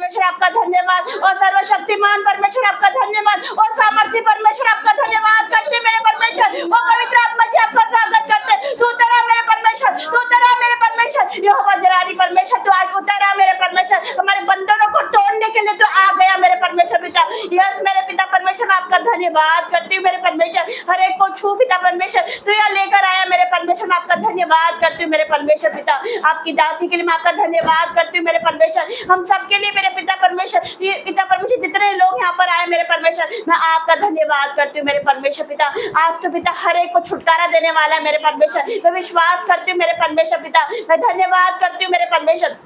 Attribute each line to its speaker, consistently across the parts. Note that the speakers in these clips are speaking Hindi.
Speaker 1: परमेश्वर आपका धन्यवाद, और सर्वशक्तिमान परमेश्वर आपका धन्यवाद, और सामर्थ्य परमेश्वर आपका धन्यवाद करते मेरे परमेश्वर। ओ पवित्र आत्मा जी आपका स्वागत करते। तू उतरा मेरे परमेश्वर, तू उतरा मेरे परमेश्वर। यहोवा जलाली परमेश्वर, तू आज उतरा मेरे परमेश्वर। हमारे बंधनों को तोड़ने के लिए तू आ गया मेरे परमेश्वर पिता। यस मेरे पिता परमेश्वर, आपका धन्यवाद करती हूँ मेरे परमेश्वर। हर एक को छू पिता परमेश्वर, तू यहाँ लेकर आया मेरे परमेश्वर। मैं आपका धन्यवाद करती हूँ मेरे परमेश्वर पिता। आपकी दासी के लिए मैं आपका धन्यवाद करती हूँ मेरे परमेश्वर। हम सबके लिए मेरे पिता परमेश्वर, ये पिता परमेश्वर जितने लोग यहाँ पर आए मेरे परमेश्वर, मैं आपका धन्यवाद करती हूँ मेरे परमेश्वर पिता। आज तो पिता हर एक को छुटकारा देने वाला है मेरे परमेश्वर। मैं विश्वास करती हूँ मेरे परमेश्वर पिता। मैं धन्यवाद करती हूँ मेरे परमेश्वर।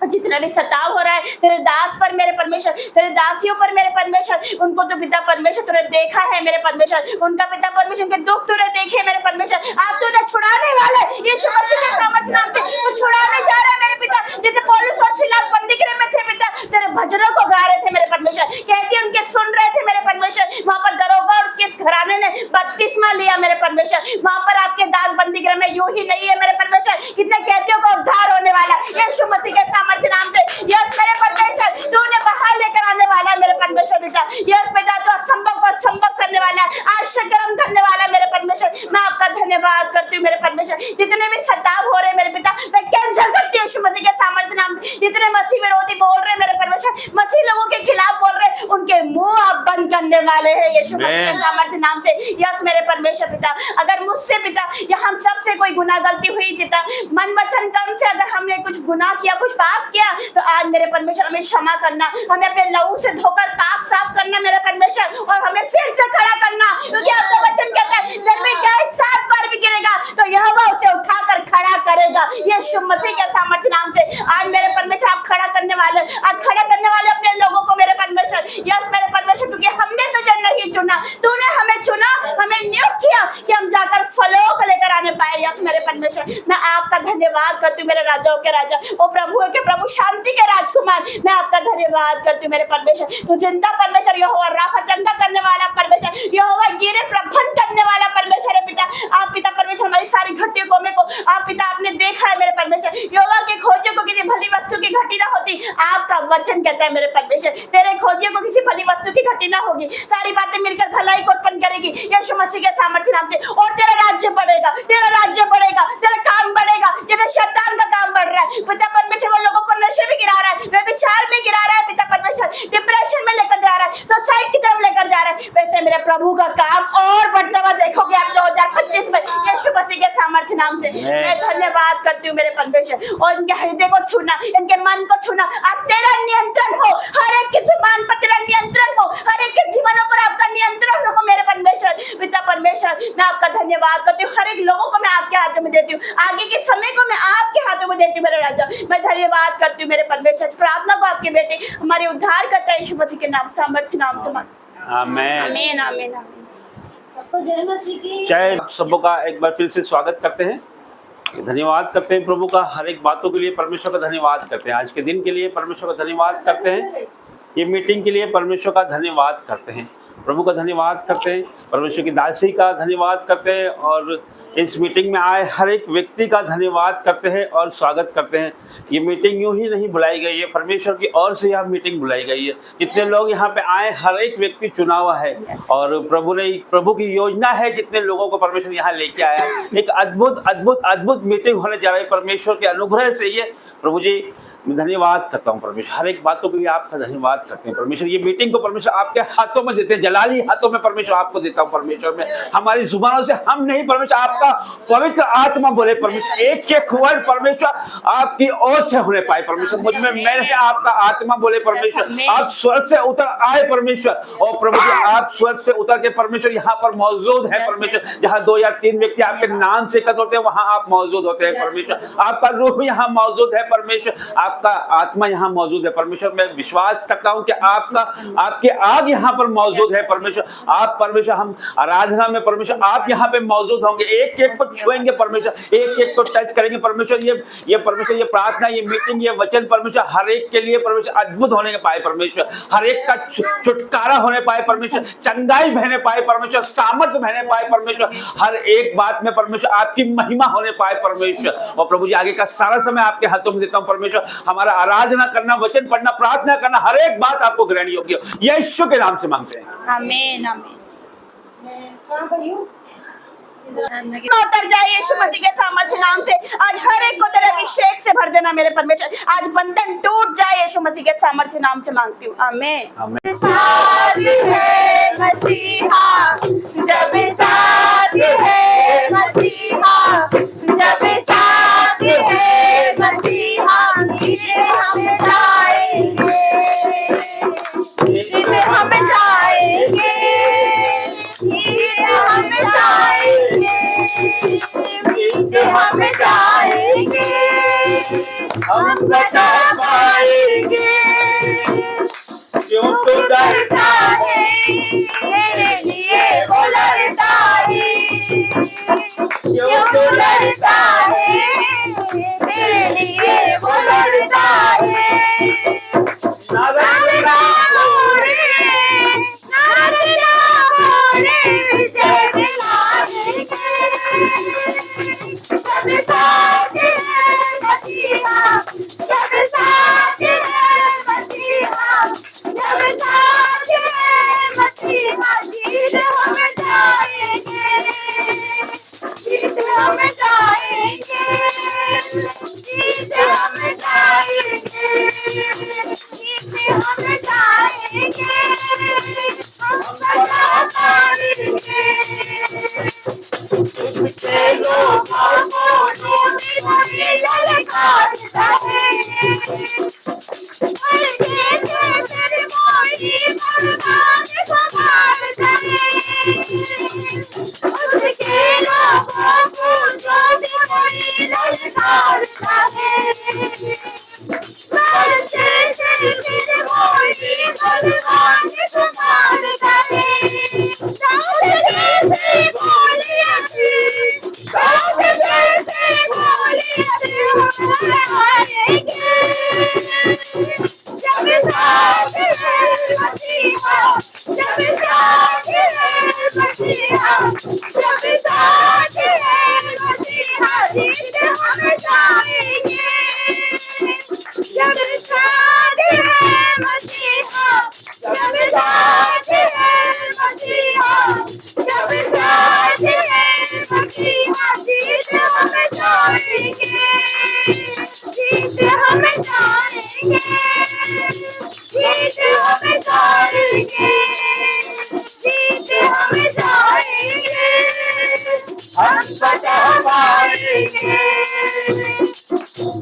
Speaker 1: जितना भी सताव हो रहा है तेरे दास पर मेरे परमेश्वर, तेरे दासियों पर मेरे परमेश्वर, उनको तो पिता परमेश्वर तूने देखा है मेरे परमेश्वर। उनका पिता परमेश्वर उनके दुख तूने देखे मेरे परमेश्वर। आज तूने छुड़ाने वाला है यीशु मसीह के सामर्थ्य नाम से, तू छुड़ाने जा रहा है मेरे पिता। जैसे पौलुस और सीलास बंदीगृह में थे पिता, तेरे भजनों को गा रहे थे मेरे परमेश्वर, कहती उनके सुन रहे थे मेरे परमेश्वर। वहां पर दरोगा और उसके घराने ने बपतिस्मा लिया मेरे परमेश्वर। वहां पर आपके दास बंदीगृह में यूं ही नहीं है मेरे परमेश्वर, कितने कैदियों का उद्धार होने वाला यीशु मसीह के नाम से। यस मेरे परमेश्वर, तूने बाहर लेकर आने वाला है मेरे परमेश्वर पिता। यस पिता, तू असंभव को संभव करने वाला है, आश्चर्यकर्म करने वाला है मेरे परमेश्वर। मैं आपका धन्यवाद करती हूँ मेरे परमेश्वर। जितने भी सताव हो रहे मेरे पिता, मैं कैंसिल करती हूँ यीशु मसीह के सामर्थ्य नाम से। जितने मसीह विरोधी बोल रहे मेरे परमेश्वर, मसीह लोगों के खिलाफ बोल रहे, उनके मुंह आप बंद करने वाले हैं यीशु मसीह के सामर्थ्य नाम से। यस मेरे परमेश्वर पिता, अगर मुझसे पिता या हम सबसे कोई गुनाह गलती हुई पिता, मन वचन कर्म से अगर हमने कुछ गुनाह किया, कुछ पाप किया, तो आज मेरे परमेश्वर हमें क्षमा करना, हमें अपने लहू से धोकर पाप साफ करना मेरे परमेश्वर, और हमें फिर से खड़ा करना, क्योंकि आपका वचन कहता है धर्मी क्या 7 बार भी गिरेगा तो यहोवा उसे उठाकर खड़ा करेगा यीशु मसीह के सामर्थ्य नाम से। आज मेरे परमेश्वर आप खड़ा करने वाले, आज खड़ा करने वाले अपने लोगों को मेरे परमेश्वर। यस मेरे परमेश्वर, क्योंकि हमने तुझे नहीं चुना, तूने हमें चुना, हमें नियुक्त किया कि हम जाकर फलों को लेकर आने पाए। यस मेरे परमेश्वर, मैं आपका धन्यवाद करती हूँ मेरे राजाओं के राजा, ओ प्रभुओं के प्रभु, शांति के राजकुमार, मैं आपका धन्यवाद करती हूँ मेरे परमेश्वर। तू जिंदा परमेश्वर, यहोवा राफा चंगा करने वाला परमेश्वर, यहोवा गिरे प्रबंध करने वाला परमेश्वर है पिता। आप पिता परमेश्वर हमारी सारी घटियों को आप पिता आपने देखा है मेरे परमेश्वर। यहोवा के खोजियों को किसी भली वस्तु की घटी ना होती, आपका वचन कहता है मेरे परमेश्वर, तेरे खोजियों को किसी भली वस्तु की घटी ना होगी। सारी बातें मिलकर भलाई को उत्पन्न करेगी यीशु मसीह के सामर्थ्य नाम से, और तेरा राज्य बढ़ेगा, तेरा राज्य बढ़ेगा, तेरा काम बढ़ेगा। जैसे शैतान का काम बढ़ रहा है पिता परमेश्वर, वो लोगों को नशे में गिरा रहा है, व्यभिचार में गिरा रहा है पिता परमेश्वर, डिप्रेशन में लेकर जा रहा है, सुसाइड की तरफ लेकर जा रहा है, वैसे मेरे प्रभु का काम और बढ़ता हुआ देखोगे आप 2025 में यीशु मसीह के सामर्थ्य नाम से। मैं धन्यवाद करती हूँ मेरे परमेश्वर, और इनके हृदय को छूना, इनके मन को छूना, अब तेरा नियंत्रण हो, हर एक की जुबान पर तेरा नियंत्रण हो, हर एक के जीवनों पर आपका नियंत्रण हो मेरे परमेश्वर पिता परमेश्वर। मैं आपका धन्यवाद करती हूँ, हर एक लोगों को मैं आपके हाथों में देती हूँ, आगे के समय को मैं आपके हाथों में देती हूँ मेरे राजा। मैं धन्यवाद करती हूँ मेरे परमेश्वर। प्रार्थना को आपके बेटे हमारे उद्धार करता है यीशु मसीह के नाम, सामर्थ्य नाम से।
Speaker 2: आमीन
Speaker 1: आमीन आमीन आमीन।
Speaker 3: सबको जय मसीह की
Speaker 2: जय। सबों का एक बार फिर से स्वागत करते हैं, धन्यवाद करते हैं प्रभु का, हर एक बातों के लिए परमेश्वर का धन्यवाद करते हैं, आज के दिन के लिए परमेश्वर का धन्यवाद करते हैं, ये मीटिंग के लिए परमेश्वर का धन्यवाद करते हैं, प्रभु का धन्यवाद करते हैं, परमेश्वर की दासी का धन्यवाद करते हैं, और इस मीटिंग में आए हर एक व्यक्ति का धन्यवाद करते हैं और स्वागत करते हैं। ये मीटिंग यूं ही नहीं बुलाई गई है, परमेश्वर की ओर से यह मीटिंग बुलाई गई है। जितने लोग यहाँ पे आए हर एक व्यक्ति चुना हुआ है, और प्रभु की योजना है जितने लोगों को परमेश्वर यहाँ लेके आया। एक अद्भुत अद्भुत अद्भुत मीटिंग होने जा रही है परमेश्वर के अनुग्रह से। ये प्रभु जी मैं धन्यवाद करता हूँ परमेश्वर, हर एक बातों के लिए आपका धन्यवाद करते हैं परमेश्वर। ये मीटिंग को परमेश्वर आपके हाथों में देते हैं, जलाली हाथों में परमेश्वर आपको देता हूँ परमेश्वर। में हमारी जुबानों से हम नहीं परमेश्वर, आपका पवित्र आत्मा बोले परमेश्वर, एक एक वर्ड परमेश्वर आपकी ओर से होने पाए परमेश्वर। मुझ में मैं नहीं, आपका आत्मा बोले परमेश्वर, आप स्वर्ग से उतर आए परमेश्वर, और प्रभु जी आप स्वर्ग से उतर के परमेश्वर यहाँ पर मौजूद है परमेश्वर। जहाँ 2 या 3 व्यक्ति आपके नाम से एकत्र होते हैं वहाँ आप मौजूद होते हैं परमेश्वर। आपका रूह यहाँ मौजूद है परमेश्वर, आपका आत्मा यहाँ मौजूद है परमेश्वर। मैं विश्वास करता हूँ कि आपकी आग यहाँ पर मौजूद है परमेश्वर। आप परमेश्वर, हम आराधना में परमेश्वर आप यहाँ पे मौजूद होंगे, एक एक को छुएंगे परमेश्वर, एक एक को टच करेंगे परमेश्वर। ये परमेश्वर, ये प्रार्थना, ये मीटिंग, ये वचन परमेश्वर हर एक के लिए परमेश्वर अद्भुत होने पाए परमेश्वर, हर एक का छुटकारा होने पाए परमेश्वर, चंगाई बहने पाए परमेश्वर, सामर्थ्य बहने पाए परमेश्वर, हर एक बात में परमेश्वर आपकी महिमा होने पाए परमेश्वर। और प्रभु जी आगे का सारा समय आपके हाथों में देता हूँ परमेश्वर। हमारा आराधना करना, वचन पढ़ना, प्रार्थना करना, हर एक बात आपको ग्रहण योग्य हो। यीशु के नाम से मांगते हैं,
Speaker 1: आमीन आमीन।
Speaker 3: मैं कहाँ पढ़ी हूँ?
Speaker 1: उतर जाए यीशु मसीह के सामर्थ्य नाम से। आज हर एक को तेरे अभिषेक से भर देना मेरे परमेश्वर। आज बंधन टूट जाए यीशु मसीह के सामर्थ्य नाम से मांगती हूँ, आमीन।
Speaker 2: आमीन।
Speaker 1: साथ है मसीहा, जब साथ है मसीहा, जब साथ है मसीहा, जीते हम जाएंगे, जीते हम जाएंगे, जीते हम जाएंगे, जीते हम जाएंगे, हम बचा पाएंगे।
Speaker 2: क्यों तो
Speaker 1: डरता है मेरे लिए वो लड़ता है, क्यों तो डरता है मेरे लिए वो लड़ता है।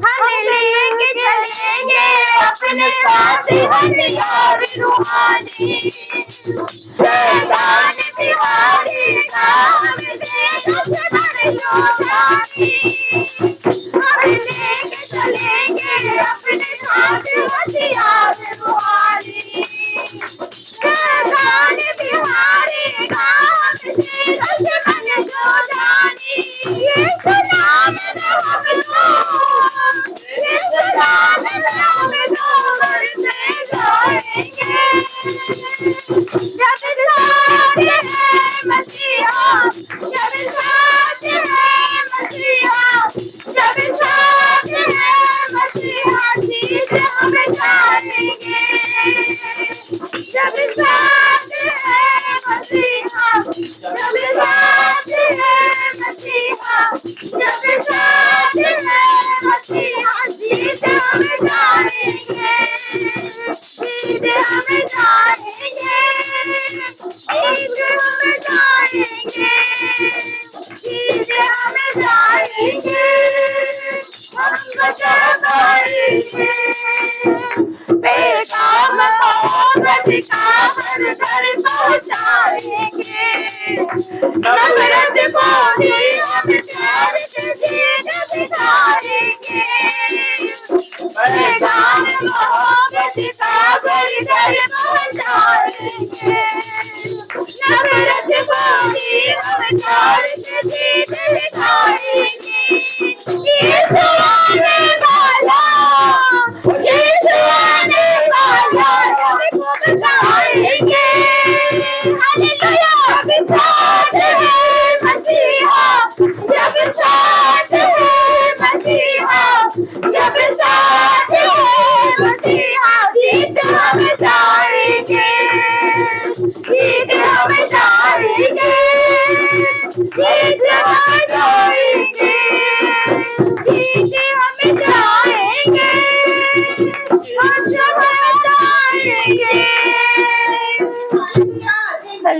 Speaker 1: हमें लेके चलेंगे अपने साथ हथियार रूहानी, शैतान बिहारी का हमसे दुश्मन योधानी। हमें लेके चलेंगे अपने साथ हथियार रूहानी, शैतान बिहारी का हमसे दुश्मन योधानी। यीशु नाम में हम लोग, यीशु नाम में हम लोग बढ़ते जाएंगे। जब साथ है मसीहा, जब साथ है मसीहा, जब साथ है मसीहा, जीत हम जाएंगे। जब साथ है मसीहा, जब साथ है मसीहा, जब साथ है मसीहा, जीत हम जाएंगे, जीत हम जाएंगे, जीत हम जाएंगे, जीत हम जाएंगे, हम बचा पाएंगे। बेकाम मोहब्बत का हर घर पहुंचाएंगे, नफरत को भी हम प्यार से जीत सिखाएंगे। बेकाम मोहब्बत का घर घर पहुंचाएंगे, नफरत को भी हम प्यार से जीत सिखाएंगे। यीशु आने वाला, यीशु आने वाला, सबको बचाएंगे। हालेलुया। जब साथ है मसीहा, जब साथ है मसीहा, जब साथ है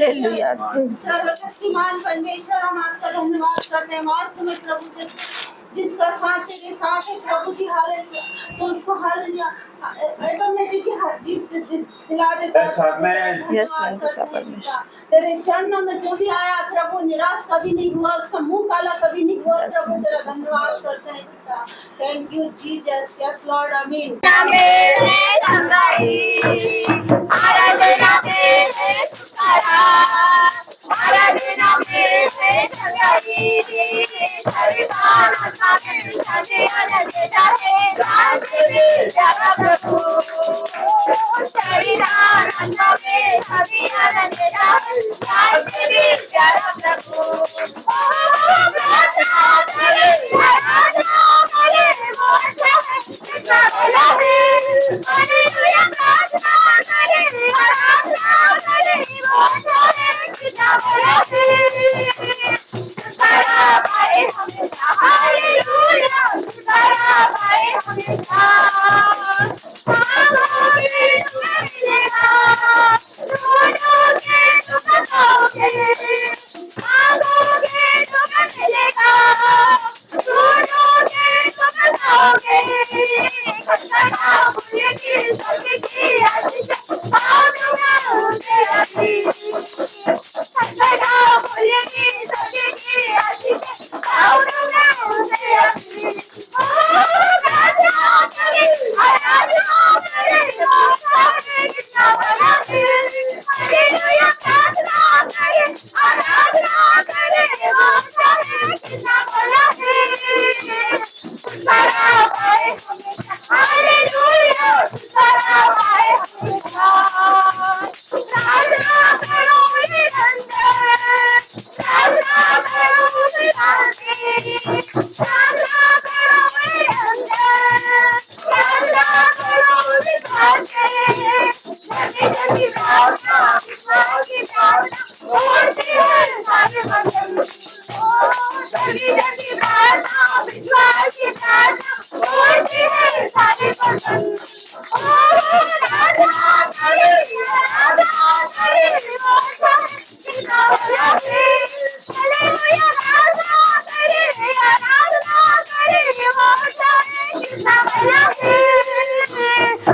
Speaker 4: हालेलुया।
Speaker 3: सर्वशक्तिमान परमेश्वर, हम आपका धन्यवाद करते हैं। आज तुम्हें प्रभु जिसका साथ तेरे साथ है प्रभु जी, हालेलुया, तो उसको हालेलुया ऑटोमेटिक दिला देता है।
Speaker 4: Yes, Lord, पिता परमेश्वर।
Speaker 3: तेरे चरणों में जो भी आया प्रभु, निराश कभी नहीं हुआ, उसका मुंह काला कभी नहीं हुआ। प्रभु तेरा धन्यवाद करते हैं पिता। Thank you Jesus. Yes Lord, आमीन।
Speaker 1: आराधना में सुखारा, आराधना में संगारी, शरीरान में शादी आनंदा है, राज में जगा प्रभु, शरीरान में शादी आनंदा, राज में जगा प्रभु। प्रार्थना करे, आराधना करे, मोचा कितना भला है, हालेलुया। प्रार्थना करे, आराधना करे, मोचा कितना भला है। सारा पाए हमेशा, हालेलुया, सारा पाए हमेशा। मांगोगे तुम्हें मिलेगा, ढूंढोगे तुम्हें पाओगे, मांगोगे तुम्हें मिलेगा, ढूंढोगे तुम्हें पाओगे। खतरा भूलेगी सबकी आशीष, पाऊंगा तेरा भी। खतरा भूलेगी सबकी आशीष, पाऊंगा तेरा भी। आराधना करे, आराधना करे, सामने कितना बड़ा है, हालेलुया। प्रार्थना करे, आराधना करे, सामने कितना बड़ा है। सारा पाए हमेशा, हालेलुया, सारा पाए हमेशा। प्रार्थना करो निरंतर, प्रार्थना करो निरंतर, प्रार्थना करो निरंतर, प्रार्थना करो निरंतर। जल्दी जल्दी प्रार्थना, विश्वास की प्रार्थना होती है सारे वचन। जल्दी जल्दी प्रार्थना, विश्वास की प्रार्थना होती है सारे वचन। आराधना करे, आराधना करे, मोचा कितना भला है, हालेलुया। आराधना करे, आराधना करे, मोचा कितना भला है।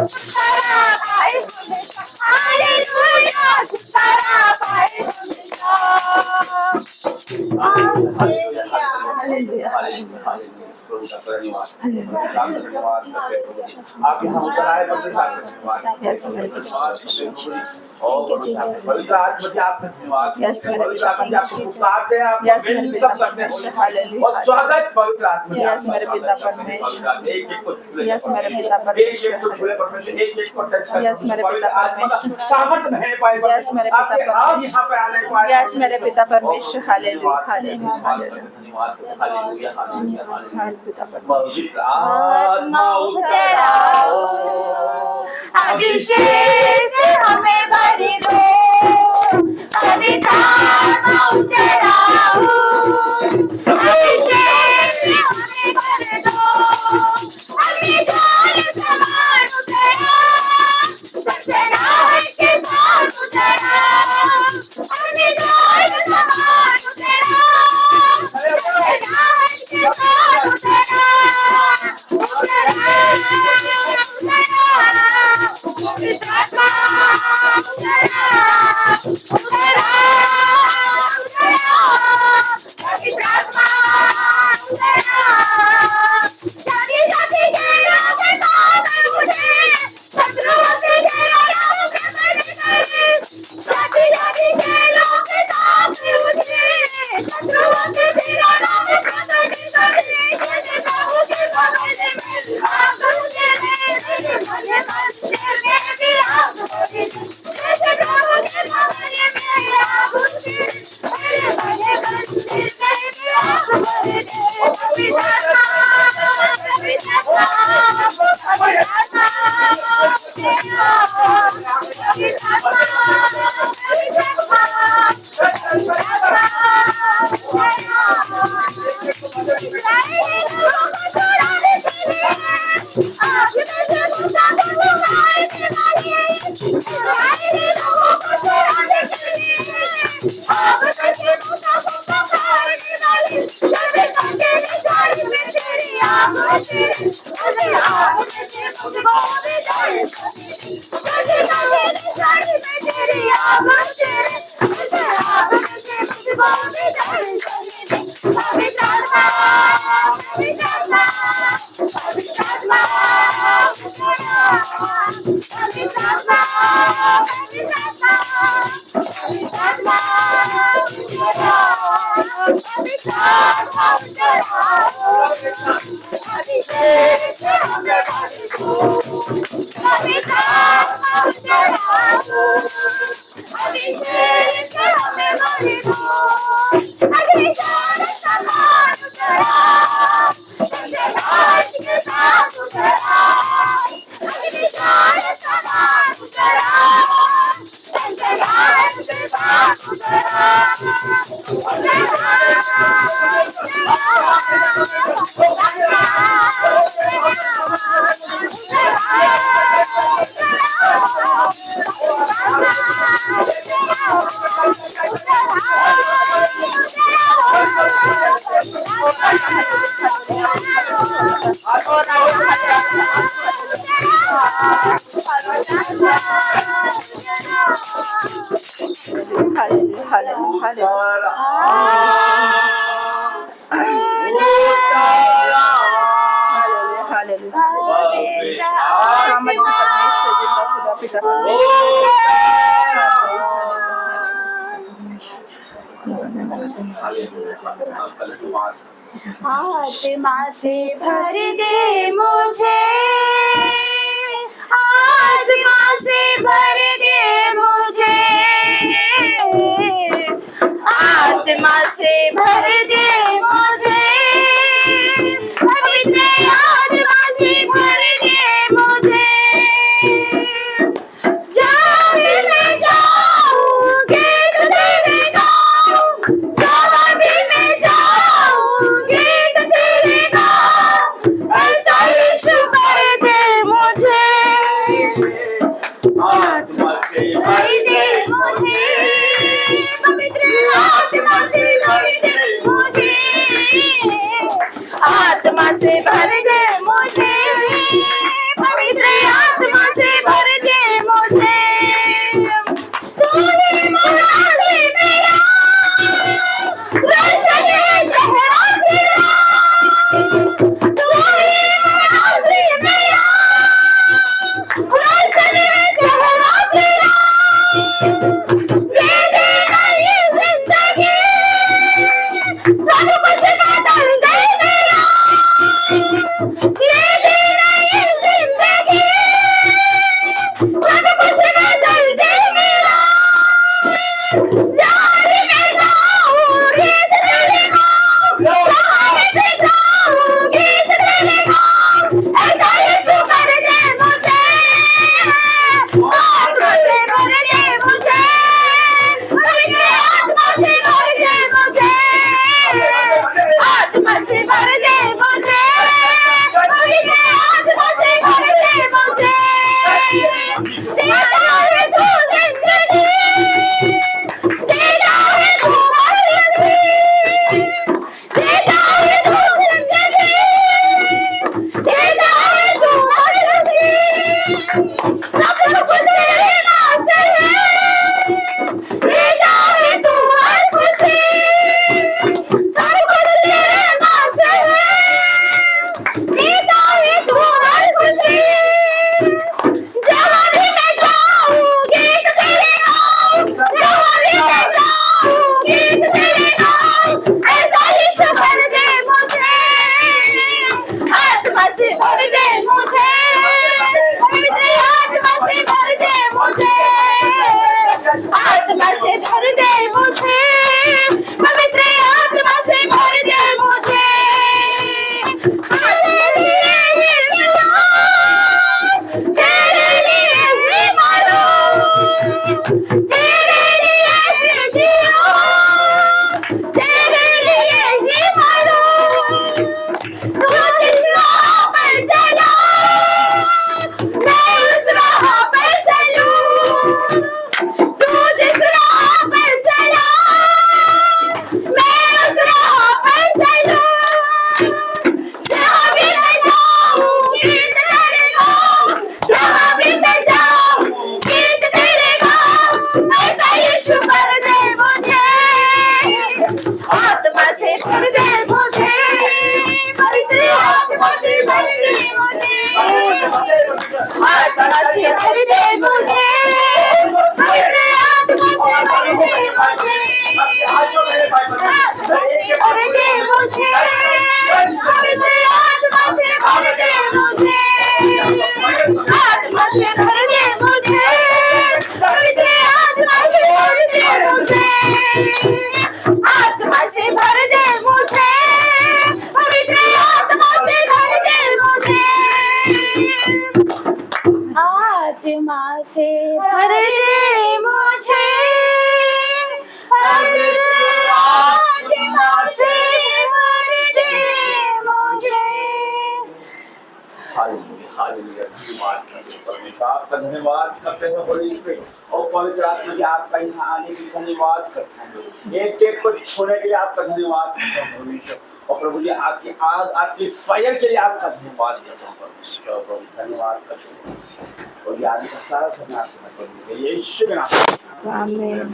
Speaker 1: सारा पाए हमेशा, हालेलुया, सारा पाए हमेशा।
Speaker 4: हालेलुया।
Speaker 2: आप यहाँ ऊपर आए तो धन्यवाद।
Speaker 4: Yes, मेरे पिता
Speaker 2: Yes,
Speaker 4: मेरे पिता परमेश्वर।
Speaker 2: आप
Speaker 4: Yes, मेरे पिता परमेश्वर। हालेलुया।
Speaker 2: और स्वागत पवित्र आत्मा।
Speaker 4: Yes, मेरे पिता परमेश्वर। Yes, मेरे पिता परमेश्वर। Yes, मेरे पिता परमेश्वर।
Speaker 2: सामर्थ बहने पाए।
Speaker 4: Yes, मेरे पिता परमेश्वर।
Speaker 2: यहाँ पे आने पाए।
Speaker 4: Yes, मेरे पिता परमेश्वर। Hallelujah, hallelujah, hallelujah.
Speaker 2: Hallelujah, hallelujah, hallelujah.
Speaker 4: पिता परमेश्वर।
Speaker 2: पवित्र आत्मा
Speaker 1: उतराओ, अभिषेक से हमें भर दो, पवित्र आत्मा उतराओ, अभिषेक से हमें भर दो। अग्निज्वाल समान उतरा, सनसनाहट के साथ उतरा, अग्निज्वाल समान उतरा, सनसनाहट के साथ उतरा। अभिषेक हमें भर दो, अग्निज्वाल समान उतरा, चंद्रभाष के साथ उतरा, अग्निज्वाल समान उतरा, चंद्रभाष के साथ उतरा, आत्मा से भर दे मुझे, आत्मा से भर दे मुझे, आत्मा से भर दे मुझे, पवित्र आत्मा से भर दे मुझे, जहाँ भी मैं जाऊँ गीत तेरे गाऊँ, जहाँ भी मैं जाऊँ गीत तेरे गाऊँ, ऐसा यीशु कर दे मुझे, आत्मा से भर दे मुझे, पवित्र आत्मा से भर दे मुझे, आत्मा से भर दे मुझे, पवित्र आत्मा से भर दे मुझे, तू ही मुनाजी मेरा, रोशन है चेहरा तेरा, तू ही मुनाजी मेरा, रोशन है चेहरा तेरा, दे देना ये जिंदगी, सब कुछ बदल दे मेरा, दे देना ये जिंदगी, सब कुछ बदल दे मेरा, जहाँ भी मैं जाऊँ गीत तेरे गाऊँ, जहाँ भी मैं जाऊँ गीत तेरे गाऊँ, ऐसा यीशु कर दे मुझे, आत्मा से भर दे मुझे, पवित्र आत्मा से भर दे मुझे, आत्मा से भर दे मुझे, पवित्र आत्मा से भर दे मुझे, देता है तू जिंदगी, देता है तू बदलती, देता है तू जिंदगी, देता है तू बदलती, सब कुछ तेरे नाम से है, देता है तू हर खुशी, सब कुछ तेरे नाम से है, देता है तू हर खुशी, जहाँ भी मैं जाऊँ गीत तेरे गाऊँ, जहाँ भी मैं जाऊँ गीत तेरे गाऊँ, ऐसा यीशु भर दे मुझे, आत्मा से भर दे मुझे, पवित्र आत्मा से भर दे मुझे, आत्मा से भर दे मुझे, पवित्र आत्मा से भर दे मुझे, हालेलुया हे खुदा, तेरे लिए ही मरो, तेरे लिए ही जियो, तेरे लिए ही मरो, तू जिस राह पर चला, मैं उस राह पर चलूं, तू जिस राह पर चला, मैं उस राह पर चलूं, जहाँ भी मैं जाऊँ गीत तेरे गाऊँ, जहाँ भी मैं जाऊँ गीत तेरे गाऊँ, ऐसा यीशु कर दे मुझे, आत्मा से भर दे मुझे, पवित्र आत्मा से भर दे मुझे, आत्मा से भर दे मुझे, पवित्र आत्मा से भर दे मुझे, आत्मा से भर दे मुझे, पवित्र आत्मा से भर दे मुझे, आत्मा से भर दे मुझे, पवित्र
Speaker 4: से भर दे मुझे, पवित्र आत्मा से भर दे मुझे।
Speaker 2: आपका धन्यवाद करते हैं होली पे और पवित्र आत्मा जी आपका यहाँ आने के लिए धन्यवाद करते हैं। एक एक को छोड़ने के लिए आपका धन्यवाद करते हैं परमेश्वर। और प्रभु जी आपकी आग आपकी फायर के लिए आपका धन्यवाद करते हैं परमेश्वर। प्रभु धन्यवाद करते हैं और ये आगे का सारा समय आपका यीशु के नाम।
Speaker 4: आमीन।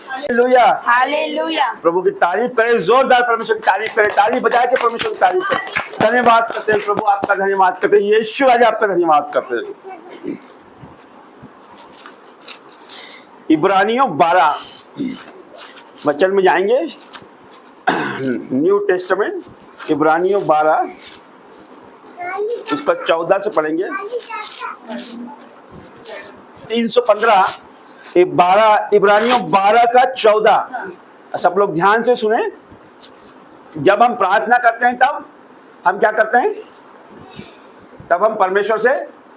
Speaker 2: Hallelujah
Speaker 4: hallelujah.
Speaker 2: प्रभु की तारीफ करें, जोरदार परमेश्वर की तारीफ करें, ताली बजा के परमेश्वर की तारीफ करें। धन्यवाद करते हैं प्रभु, आपका धन्यवाद करते हैं यीशु, आज आपका धन्यवाद करते हैं। इब्रानियों 12 वचन में जाएंगे, न्यू टेस्टामेंट इब्रानियों 12 उसका 14 से पढ़ेंगे। 315 इब्रानियों 12 का 14। सब लोग ध्यान से सुने। जब हम प्रार्थना करते हैं तब हम क्या करते हैं? तब हम परमेश्वर से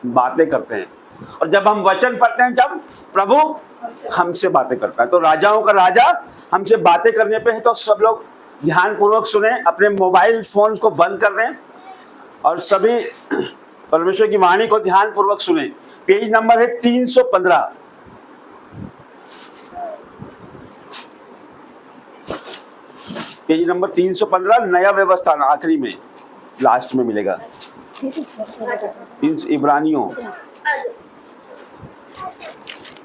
Speaker 2: बातें करते हैं। और जब हम वचन पढ़ते हैं जब प्रभु हमसे बातें करता है। तो राजाओं का राजा हमसे बातें करने पे है। तो सब लोग ध्यान पूर्वक सुने, अपने मोबाइल फोन को बंद कर दें और सभी परमेश्वर की वाणी को ध्यान पूर्वक सुने। पेज नंबर है 315। पेज नंबर 315 नया व्यवस्था आखिरी में लास्ट में मिलेगा। इब्रानियों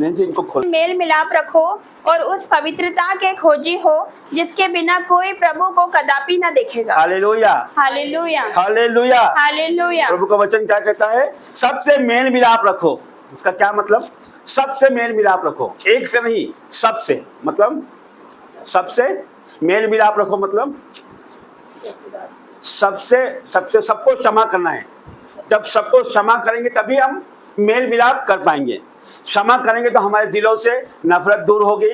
Speaker 2: इनको खोल।
Speaker 1: मेल मिलाप रखो और उस पवित्रता के खोजी हो जिसके बिना कोई प्रभु को कदापि न देखेगा।
Speaker 2: Hallelujah
Speaker 1: hallelujah
Speaker 2: hallelujah
Speaker 1: hallelujah.
Speaker 2: प्रभु का वचन क्या कहता है? सबसे मेल मिलाप रखो। इसका क्या मतलब? सबसे मेल मिलाप रखो, एक से नहीं, सबसे। मतलब सबसे मेल मिलाप रखो मतलब सबसे सबको क्षमा करना है। जब सबको क्षमा करेंगे तभी हम मेल मिलाप कर पाएंगे। क्षमा करेंगे तो हमारे दिलों से नफरत दूर होगी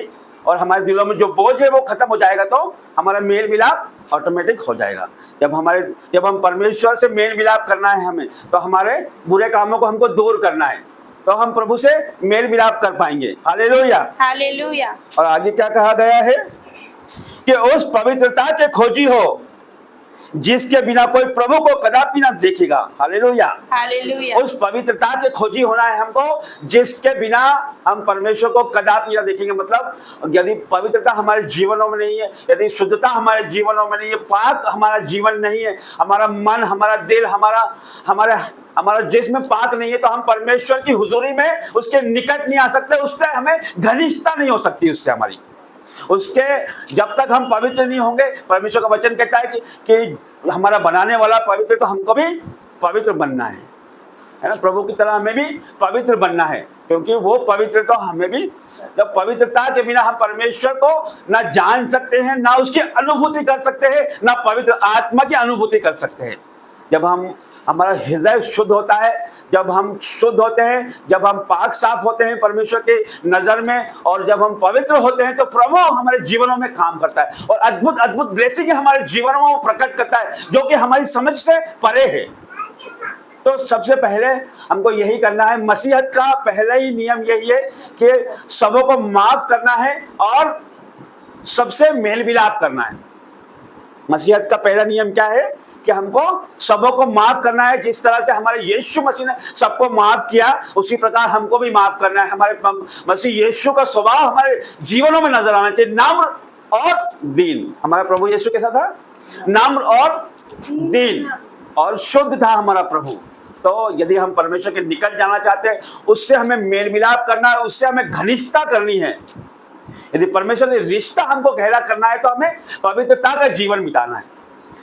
Speaker 2: और हमारे दिलों में जो बोझ है वो खत्म हो जाएगा। तो हमारा मेल मिलाप ऑटोमेटिक हो जाएगा। जब हम परमेश्वर से मेल मिलाप करना है हमें, तो हमारे बुरे कामों को हमको दूर करना है, तो हम प्रभु से मेल मिलाप कर पाएंगे। Hallelujah
Speaker 1: hallelujah.
Speaker 2: और आगे क्या कहा गया है कि उस पवित्रता के खोजी हो जिसके बिना कोई प्रभु को कदापि ना देखेगा। Hallelujah
Speaker 1: hallelujah.
Speaker 2: उस पवित्रता के खोजी होना है हमको जिसके बिना हम परमेश्वर को कदापि ना देखेंगे। मतलब यदि पवित्रता हमारे जीवनों में नहीं है, यदि शुद्धता हमारे जीवनों में नहीं है, पाक हमारा जीवन नहीं है, हमारा मन, हमारा दिल, हमारा जिस्म पाक नहीं है, तो हम परमेश्वर की हुजूरी में उसके निकट नहीं आ सकते। उससे हमें घनिष्ठता नहीं हो सकती उससे हमारी। उसके जब तक हम पवित्र नहीं होंगे, परमेश्वर का वचन कहता है कि हमारा बनाने वाला पवित्र, तो हमको भी पवित्र बनना है ना। प्रभु की तरह हमें भी पवित्र बनना है, क्योंकि वो पवित्र तो हमें भी। जब पवित्रता के बिना हम परमेश्वर को ना जान सकते हैं, ना उसकी अनुभूति कर सकते हैं, ना पवित्र आत्मा की अनुभूति कर सकते हैं। जब हमारा हृदय शुद्ध होता है, जब हम शुद्ध होते हैं, जब हम पाक साफ होते हैं परमेश्वर के नजर में, और जब हम पवित्र होते हैं, तो प्रभु हमारे जीवनों में काम करता है और अद्भुत अद्भुत ब्लेसिंग हमारे जीवनों में प्रकट करता है, जो कि हमारी समझ से परे है। तो सबसे पहले हमको यही करना है। मसीहत का पहला ही नियम यही है कि सबों को माफ करना है और सबसे मेल मिलाप करना है। मसीहत का पहला नियम क्या है? कि हमको सबों को माफ करना है। जिस तरह से हमारे यीशु मसीह ने सबको माफ किया, उसी प्रकार हमको भी माफ करना है। हमारे मसीह यीशु का स्वभाव हमारे जीवनों में नजर आना चाहिए। नम्र और दीन। हमारा प्रभु यीशु कैसा था? नम्र और दीन और शुद्ध था हमारा प्रभु। तो यदि हम परमेश्वर के निकट जाना चाहते हैं, उससे हमें मेल मिलाप करना है, उससे हमें घनिष्ठता करनी है। यदि परमेश्वर से रिश्ता हमको गहरा करना है, तो हमें पवित्रता का जीवन बिताना है।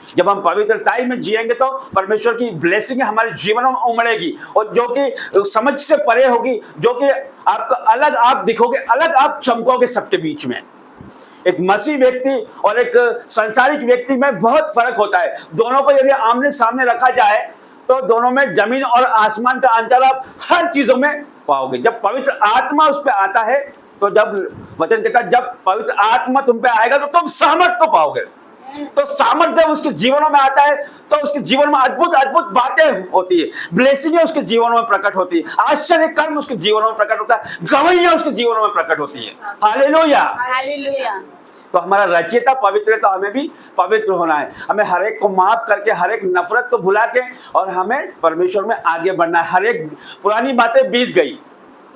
Speaker 2: जब हम पवित्रताई में जिएंगे, तो परमेश्वर की ब्लेसिंग हमारे जीवनों में उमड़ेगी, और जो कि समझ से परे होगी, जो कि आपका अलग आप दिखोगे, अलग आप चमकोगे सबके बीच में। एक मसीह व्यक्ति और एक संसारिक व्यक्ति में बहुत फर्क होता है। दोनों को यदि आमने सामने रखा जाए, तो दोनों में जमीन और आसमान का अंतर आप हर चीजों में पाओगे। जब पवित्र आत्मा उस पर आता है, तो जब वचन कहता है जब पवित्र आत्मा तुम पे आएगा, तो तुम सामर्थ को पाओगे। तो सामर्थ्य उसके जीवनों में आता है, तो उसके जीवन में अद्भुत अद्भुत बातें होती है, ब्लेसिंग उसके जीवनों में प्रकट होती है, आश्चर्य कर्म उसके जीवनों में प्रकट होता है, गवाहियां उसके जीवनों में प्रकट होती है। हालेलुया।
Speaker 1: हालेलुया।
Speaker 2: तो हमारा रचयिता पवित्र है, तो हमें भी पवित्र होना है। हमें हर एक को माफ करके, हर एक नफरत को भुला के, और हमें परमेश्वर में आगे बढ़ना है। हर एक पुरानी बातें बीत गई,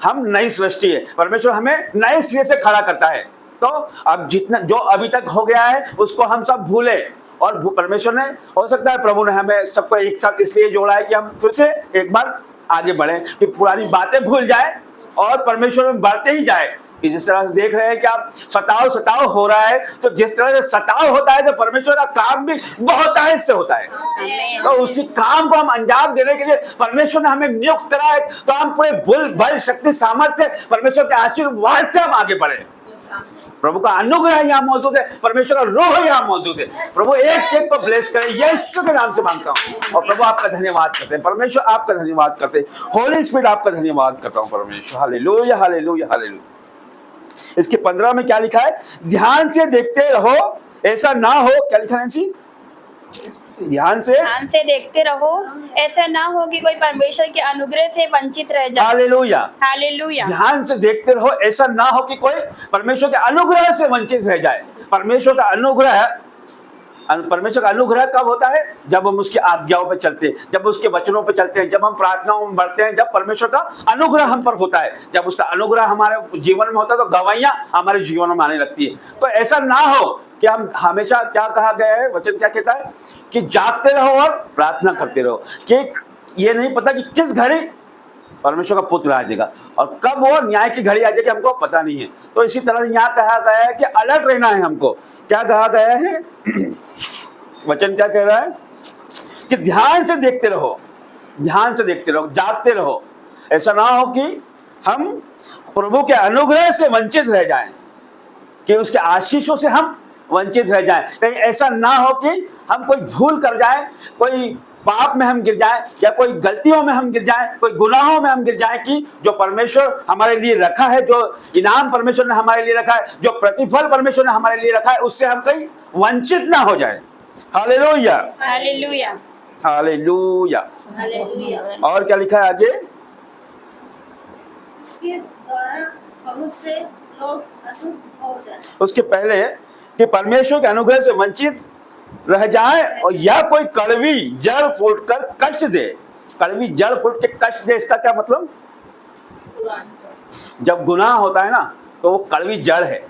Speaker 2: हम नई सृष्टि है। परमेश्वर हमें नए सिरे से खड़ा करता है। तो अब जितना जो अभी तक हो गया है उसको हम सब भूले, और परमेश्वर ने, हो सकता है प्रभु ने हमें सबको एक साथ इसलिए जोड़ा है कि हम फिर से एक बार आगे बढ़े, कि पुरानी बातें भूल जाए और परमेश्वर में बढ़ते ही जाए। कि जिस तरह से देख रहे हैं कि आप सताव हो रहा है, तो जिस तरह से सताव होता है तो परमेश्वर का काम भी बहुत आहिस्ते होता है। तो उसी काम को हम अंजाम देने के लिए परमेश्वर ने हमें नियुक्त करा है। तो हम पूरे बल शक्ति सामर्थ्य परमेश्वर के आशीर्वाद से हम आगे बढ़े। प्रभु का अनुग्रह यहाँ मौजूद है, परमेश्वर का रोह यहाँ मौजूद है। प्रभु एक को ब्लेस करे, यीशु के नाम से मांगता हूँ। और प्रभु आपका धन्यवाद करते हैं, परमेश्वर आपका धन्यवाद करते हैं, होली स्पिरिट आपका धन्यवाद करता हूँ परमेश्वर। Hallelujah hallelujah hallelujah. इसके 15 में क्या लिखा है? ध्यान से देखते रहो, ऐसा ना हो, क्या लिखा है जी? ध्यान से
Speaker 1: देखते रहो, ऐसा ना हो कि कोई परमेश्वर के अनुग्रह से वंचित रह जाए।
Speaker 2: Hallelujah
Speaker 1: hallelujah.
Speaker 2: ध्यान से देखते रहो, ऐसा ना हो कि कोई परमेश्वर के अनुग्रह से वंचित रह जाए। परमेश्वर का अनुग्रह कब होता है? जब हम उसकी आज्ञाओं पे चलते हैं, जब उसके वचनों पे चलते हैं, जब हम प्रार्थनाओं में बढ़ते हैं, जब परमेश्वर का अनुग्रह हम पर होता है, जब उसका अनुग्रह हमारे जीवन में होता है, तो गवाहियां हमारे जीवनों में आने लगती है। तो ऐसा ना हो कि हम हमेशा, क्या कहा गया है, वचन क्या कहता है कि जागते रहो और प्रार्थना करते रहो, कि ये नहीं पता कि किस घड़ी परमेश्वर का पुत्र आ जाएगा और कब वो न्याय की घड़ी आ जाएगी, हमको पता नहीं है। तो इसी तरह से यहाँ कहा गया है कि अलर्ट रहना है हमको। क्या कहा गया है? वचन क्या कह रहा है कि ध्यान से देखते रहो, ध्यान से देखते रहो, जागते रहो। ऐसा ना हो कि हम प्रभु के अनुग्रह से वंचित रह जाएं, कि उसके आशीषों से हम वंचित रह जाएं। कहीं ऐसा ना हो कि हम कोई भूल कर जाएं, कोई पाप में हम गिर जाएं, या कोई गलतियों में हम गिर जाएं, कोई गुनाहों में हम गिर जाएं, कि जो परमेश्वर हमारे लिए रखा है, जो इनाम परमेश्वर ने हमारे लिए रखा है, जो प्रतिफल परमेश्वर ने हमारे लिए रखा है, उससे हम कहीं वंचित ना हो जाए। Hallelujah
Speaker 1: hallelujah
Speaker 2: hallelujah.
Speaker 3: हालेलुया।
Speaker 2: और क्या लिखा है आगे?
Speaker 3: इसके द्वारा बहुत से लोग अशुद्ध हो जाए।
Speaker 2: उसके पहले कि परमेश्वर के अनुग्रह से वंचित रह जाए, और या कोई कड़वी जड़ फूट कर कष्ट दे। कड़वी जड़ फूट के कष्ट दे, इसका क्या मतलब? जब गुनाह होता है ना, तो वो कड़वी जड़ है।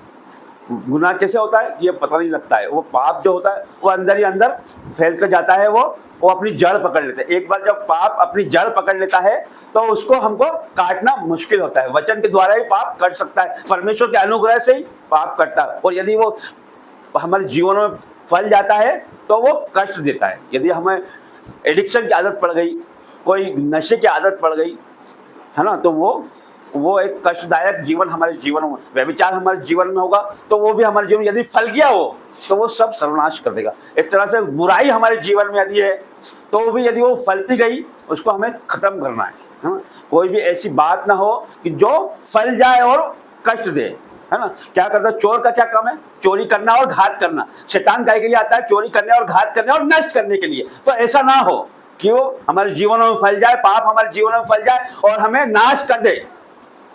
Speaker 2: गुनाह कैसे होता है ये पता नहीं लगता है। वो पाप जो होता है वो अंदर ही अंदर फैलते जाता है, वो अपनी जड़ पकड़ लेता है। एक बार जब पाप अपनी जड़ पकड़ लेता है तो उसको हमको काटना मुश्किल होता है। वचन के द्वारा ही पाप कट सकता है, परमेश्वर के अनुग्रह से ही पाप कटता है। और यदि वो हमारे जीवन में फल जाता है तो वो कष्ट देता है। यदि हमें एडिक्शन की आदत पड़ गई, कोई नशे की आदत पड़ गई है ना, तो वो एक कष्टदायक जीवन हमारे जीवन में, व्यभिचार हमारे जीवन में होगा तो वो भी हमारे जीवन, यदि फल गया हो तो वो सब सर्वनाश कर देगा। इस तरह से बुराई हमारे जीवन में यदि है तो भी यदि वो फलती गई, उसको हमें खत्म करना है। कोई भी ऐसी बात ना हो कि जो फल जाए और कष्ट दे, है ना। क्या करता है चोर? का क्या काम है? चोरी करना और घात करना। शैतान काय के लिए आता है? चोरी करने और घात करने और नष्ट करने के लिए। तो ऐसा ना हो कि वो हमारे जीवनों में फल जाए, पाप हमारे जीवनों में फल जाए और हमें नाश कर दे।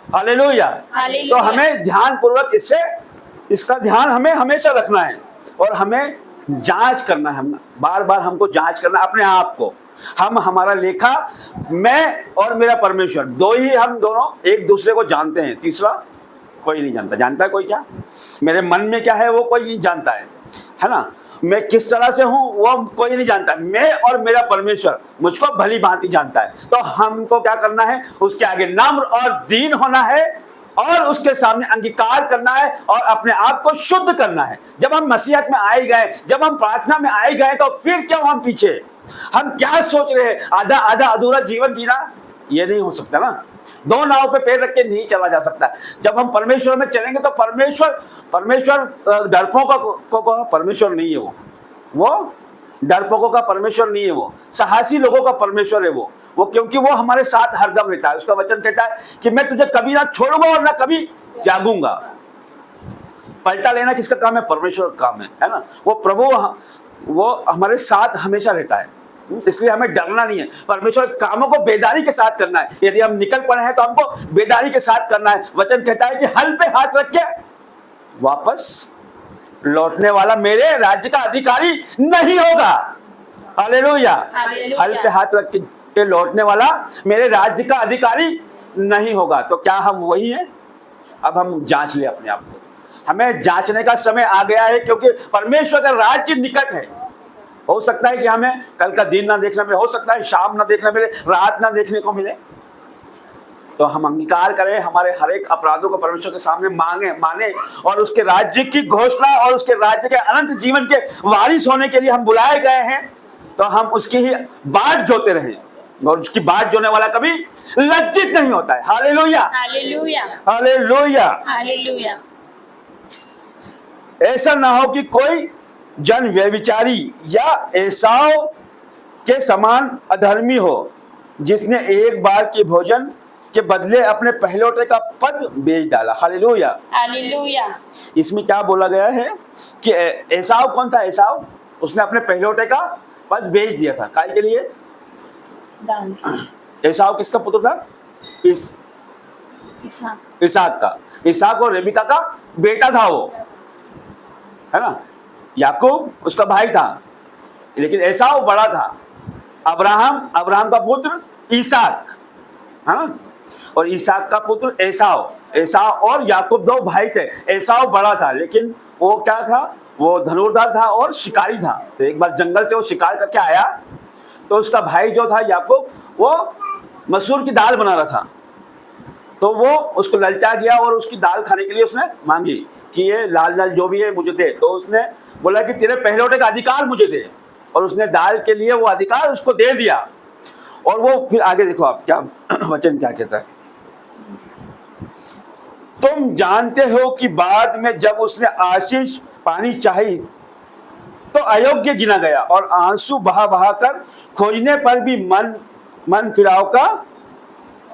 Speaker 2: हालेलुया। तो हमें ध्यान पूर्वक इसका ध्यान हमें हमेशा रखना है, और हमें जांच करना है। बार बार हमको जांच करना अपने आप को। हमारा लेखा, मैं और मेरा परमेश्वर, दो ही हम दोनों एक दूसरे को जानते हैं, तीसरा कोई नहीं जानता। जानता है कोई? क्या मेरे मन में क्या है वो कोई नहीं जानता है ना। मैं किस तरह से हूं वो कोई नहीं जानता। मैं और मेरा परमेश्वर मुझको भली भांति जानता है। तो हमको क्या करना है? उसके आगे नम्र और दीन होना है, और उसके सामने अंगीकार करना है, और अपने आप को शुद्ध करना है। जब हम मसीहत में आए गए, जब हम प्रार्थना में आए गए, तो फिर क्यों हम पीछे? हम क्या सोच रहे हैं? आधा आधा अधूरा जीवन जीना ये नहीं हो सकता ना। दो नाव पे पैर रख के नहीं चला जा सकता। जब हम परमेश्वर में चलेंगे तो परमेश्वर डरपोकों का परमेश्वर नहीं है। वो डरपोकों का परमेश्वर नहीं है। वो साहसी लोगों का परमेश्वर है। वो क्योंकि वो हमारे साथ हरदम रहता है। उसका वचन कहता है कि मैं तुझे कभी ना छोड़ूंगा और ना कभी त्यागूंगा। पलटा लेना किसका काम है? परमेश्वर का काम है ना। वो प्रभु वो हमारे साथ हमेशा रहता है, इसलिए हमें डरना नहीं है। परमेश्वर कामों को बेदारी के साथ करना है। यदि हम निकल पड़े हैं तो हमको बेदारी के साथ करना है। वचन कहता है कि हल पे हाथ रख के वापस लौटने वाला मेरे राज्य का अधिकारी नहीं होगा। हालेलुया।
Speaker 4: हालेलुया।
Speaker 2: हल पे हाथ रख के लौटने वाला मेरे राज्य का अधिकारी नहीं होगा। तो क्या हम वही हैं? अब हम जांच ले अपने आप को। हमें जांचने का समय आ गया है, क्योंकि परमेश्वर का राज्य निकट है। हो सकता है कि हमें कल का दिन ना देखने मिले, हो सकता है शाम ना देखने मिले, रात ना देखने को मिले। तो हम अंगीकार करें, हमारे हर एक अपराधों को परमेश्वर के सामने माने और उसके राज्य की घोषणा और उसके राज्य के अनंत जीवन के वारिस होने के लिए हम बुलाए गए हैं। तो हम उसकी ही बाट जोते रहें, और उसकी बाट जोने वाला कभी लज्जित नहीं होता है। Hallelujah,
Speaker 1: hallelujah,
Speaker 2: hallelujah.
Speaker 1: हालेलुया।
Speaker 2: ऐसा ना हो कि कोई जन व्यभिचारी या एसाव के समान अधर्मी हो, जिसने एक बार के भोजन के बदले अपने पहलौठे का पद बेच डाला। Hallelujah,
Speaker 1: hallelujah.
Speaker 2: इसमें क्या बोला गया है कि एसाव कौन था? एसाव, उसने अपने पहलौठे का पद बेच दिया था। काय के लिए?
Speaker 1: दान।
Speaker 2: एसाव किसका पुत्र था?
Speaker 1: इसहाक।
Speaker 2: इसहाक का। इसहाक और रेबिका का बेटा था वो, है ना। याकूब उसका भाई था, लेकिन एसाव बड़ा था। अब्राहम का पुत्र इसहाक, है ना, और इसहाक का पुत्र एसाव और याकूब दो भाई थे। एसाव बड़ा था, लेकिन वो क्या था? वो धनुर्धर था और शिकारी था। तो एक बार जंगल से वो शिकार करके आया, तो उसका भाई जो था याकूब, वो मसूर की दाल बना रहा था। तो वो उसको ललचा गया और उसकी दाल खाने के लिए उसने मांगी कि ये लाल लाल जो भी है मुझे दे। तो उसने बोला कि तेरे पहलौठे का अधिकार मुझे दे, और उसने दाल के लिए वो अधिकार उसको दे दिया। और वो फिर आगे देखो आप क्या वचन क्या कहता है। तुम जानते हो कि बाद में जब उसने आशीष पानी चाही तो अयोग्य गिना गया, और आंसू बहा बहा कर खोजने पर भी मन फिराव का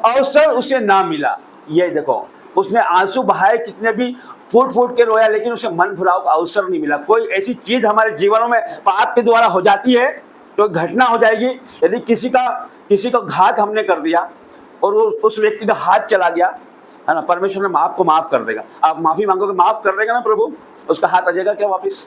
Speaker 2: अवसर उसे ना मिला। ये देखो, उसने आंसू बहाए, कितने भी फूट फूट के रोया, लेकिन उसे मन फिराव का अवसर नहीं मिला। कोई ऐसी चीज हमारे जीवनों में पाप के द्वारा हो जाती है, तो घटना हो जाएगी। यदि किसी का घात हमने कर दिया और उस व्यक्ति का हाथ चला गया, है ना, परमेश्वर ने आपको माफ कर देगा। आप माफी मांगोगे, माफ कर देगा ना प्रभु, उसका हाथ आ जाएगा क्या? वापिस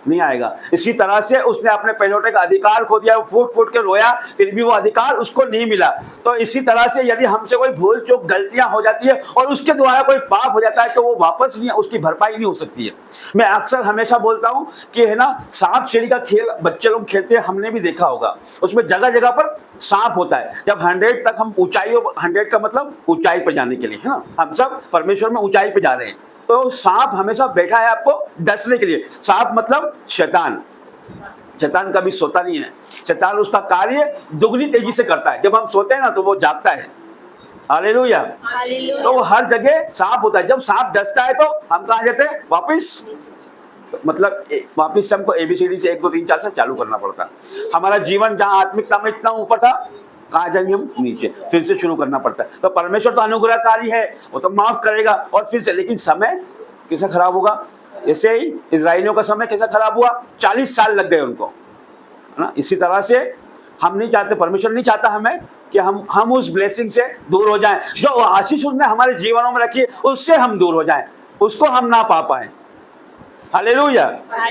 Speaker 2: नहीं आएगा। इसी तरह से उसने अपने पहलौठे का अधिकार खो दिया, फूट फूट के रोया, फिर भी वो अधिकार उसको नहीं मिला। तो इसी तरह से यदि हमसे कोई भूल चूक गलतियां हो जाती है और उसके द्वारा कोई पाप हो जाता है, तो वो वापस नहीं, उसकी भरपाई नहीं हो सकती है। मैं अक्सर हमेशा बोलता हूं कि है ना, सांप सीढ़ी का खेल बच्चे लोग खेलते हैं, हमने भी देखा होगा। उसमें जगह जगह पर सांप होता है। जब 100 तक हम ऊंचाई, 100 का मतलब ऊंचाई पर जाने के लिए, है ना, हम सब परमेश्वर में ऊंचाई पे जा रहे हैं। तो सांप हमेशा बैठा है आपको डसने के लिए। सांप मतलब शैतान कभी सोता नहीं है। शैतान उसका कार्य दुगनी तेजी से करता है। जब हम सोते हैं ना, तो वो जागता है। हालेलुया। तो वो हर जगह सांप होता है। जब सांप डसता है तो हम कहाँ जाते हैं? वापिस, मतलब वापिस हमको ABCD से 1 2 3 4 से चालू करना पड़ता है। हमारा जीवन जहाँ आत्मिकता में इतना ऊपर था, कहाँ जाएंगे हम? नीचे, फिर से शुरू करना पड़ता है। तो परमेश्वर तो अनुग्रहकारी है, वो तो माफ करेगा और फिर से, लेकिन समय कैसा खराब होगा? ऐसे ही इजराइलियों का समय कैसा खराब हुआ? 40 साल लग गए उनको, है ना। इसी तरह से हम नहीं चाहते, परमेश्वर नहीं चाहता हमें कि हम उस ब्लेसिंग से दूर हो जाएं, जो आशीष उसने हमारे जीवनों में रखी है, उससे हम दूर हो जाएं, उसको हम ना पा पाए। हालेलुया।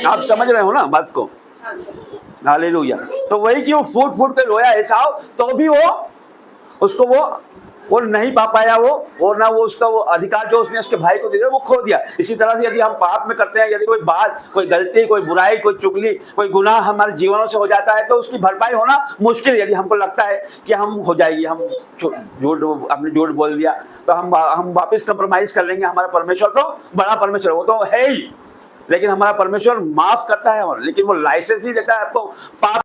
Speaker 2: आप समझ रहे हो ना बात को? हालेलुया। तो वही कि वो फूट फूट के रोया एसाव, तो भी वो नहीं पा पाया, वो ना वो उसका वो अधिकार जो उसने उसके भाई को दिया वो खो दिया। इसी तरह से यदि हम पाप में करते हैं, यदि कोई बात, कोई गलती, कोई बुराई, कोई चुगली, कोई गुनाह हमारे जीवनों से हो जाता है, तो उसकी भरपाई होना मुश्किल है। यदि हमको लगता है कि हम हो जाएगी, हम हमने झूठ बोल दिया, तो हम वापस कंप्रोमाइज कर लेंगे। हमारा परमेश्वर तो बड़ा परमेश्वर, वो तो है ही, लेकिन हमारा परमेश्वर माफ करता है, लेकिन वो लाइसेंस नहीं देता है आपको पाप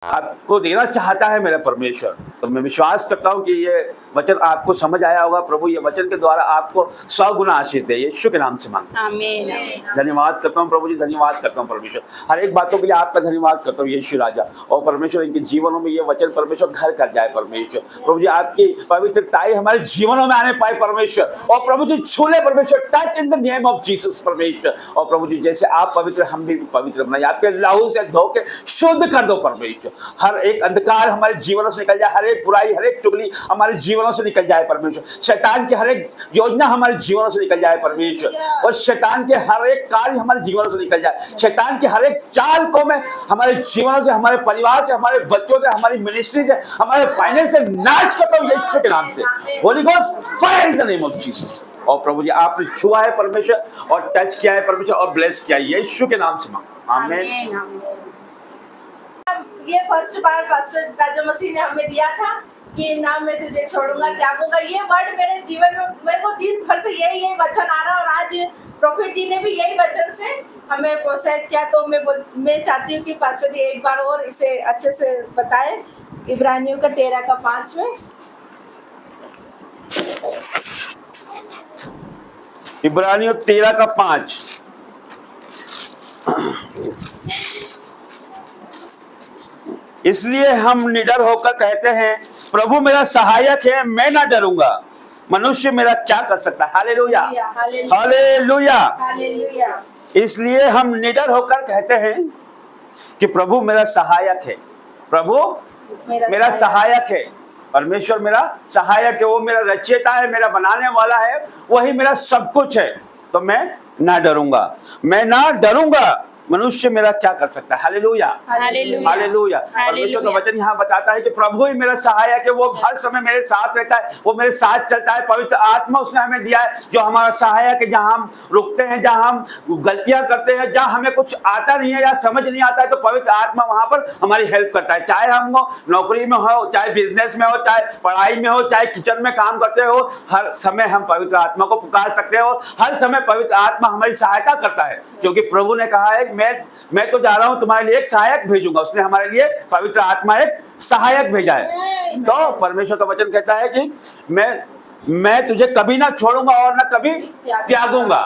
Speaker 2: आपको देना चाहता है मेरा परमेश्वर। तो मैं विश्वास करता हूँ कि ये वचन आपको समझ आया होगा। प्रभु ये वचन के द्वारा आपको 100 गुना आशीष दे, यीशु के नाम से मांगता हूं।
Speaker 1: आमीन।
Speaker 2: धन्यवाद करता हूँ प्रभु जी, धन्यवाद करता हूँ परमेश्वर, हर एक बातों के लिए आपका धन्यवाद करता हूँ यीशु राजा। और परमेश्वर इनके जीवनों में ये वचन परमेश्वर घर कर जाए परमेश्वर। प्रभु जी आपकी पवित्रताई हमारे जीवनों में आने पाए परमेश्वर। और प्रभु जी छूले परमेश्वर, touch in the name of Jesus परमेश्वर। और प्रभु जी जैसे आप पवित्र हम भी पवित्र बनाइए, आपके लहू से धो के शुद्ध कर दो परमेश्वर। हर एक अंधकार हमारे जीवनों से निकल जाए, हर एक बुराई हर एक चुगली हमारे जीवनों से निकल जाए परमेश्वर। शैतान की हर एक योजना हमारे जीवनों से निकल जाए परमेश्वर। और शैतान के हर एक कार्य हमारे जीवनों से निकल जाए। शैतान के हर एक चाल को मैं हमारे जीवनों से, हमारे परिवार से, हमारे बच्चों से, हमारी मिनिस्ट्री से, हमारे फाइनेंस से नाश करता हूँ यीशु के नाम से। Holi ghost fire in the name of Jesus. और प्रभु जी आपने छुआ है परमेश्वर और टच किया है परमेश्वर और ब्लेस किया है यीशु के नाम से मांगता हूं। आमीन।
Speaker 4: ये फर्स्ट बार पास्टर राजा मसीह ने हमें दिया था कि ना मैं तुझे छोड़ूंगा त्यागूंगा। ये वर्ड मेरे जीवन में मेरे को दिन भर से यही वचन आ रहा है। और आज प्रोफेट जी ने भी यही वचन से हमें प्रोत्साहित किया। तो मैं चाहती हूँ कि पास्टर जी एक बार और इसे अच्छे से बताएं। इब्रानियों का 13:5 में।
Speaker 2: इब्रानियों 13:5। इसलिए हम निडर होकर कहते हैं, प्रभु मेरा सहायक है, मैं ना डरूंगा। मनुष्य मेरा क्या कर सकता है? Hallelujah, hallelujah,
Speaker 4: hallelujah.
Speaker 2: इसलिए हम निडर होकर कहते हैं कि प्रभु मेरा सहायक है। प्रभु मेरा सहायक है। परमेश्वर मेरा सहायक है, वो मेरा रचयिता है, मेरा बनाने वाला है, वही मेरा सब कुछ है। तो मैं ना डरूंगा, मैं ना डरूंगा। मनुष्य मेरा क्या कर सकता है? Hallelujah,
Speaker 1: hallelujah,
Speaker 2: hallelujah. परमेश्वर का वचन यहाँ बताता है कि प्रभु ही मेरा सहायक है, वो हर समय मेरे साथ रहता है, वो मेरे साथ चलता है। पवित्र आत्मा उसने हमें दिया है जो हमारा सहायक है। जहाँ हम रुकते हैं, जहाँ हम गलतियां करते हैं, जहाँ हमें कुछ आता नहीं है या समझ नहीं आता है, तो पवित्र आत्मा वहां पर हमारी हेल्प करता है। चाहे हम नौकरी में हो, चाहे बिजनेस में हो, चाहे पढ़ाई में हो, चाहे किचन में काम करते हो, हर समय हम पवित्र आत्मा को पुकार सकते हैं और हर समय पवित्र आत्मा हमारी सहायता करता है। क्योंकि प्रभु ने कहा है मैं तो जा रहा हूं, तुम्हारे लिए एक सहायक भेजूंगा। उसने हमारे लिए पवित्र आत्मा एक सहायक भेजा है। तो परमेश्वर का वचन कहता है कि मैं तुझे कभी ना छोड़ूंगा और ना कभी त्यागूंगा।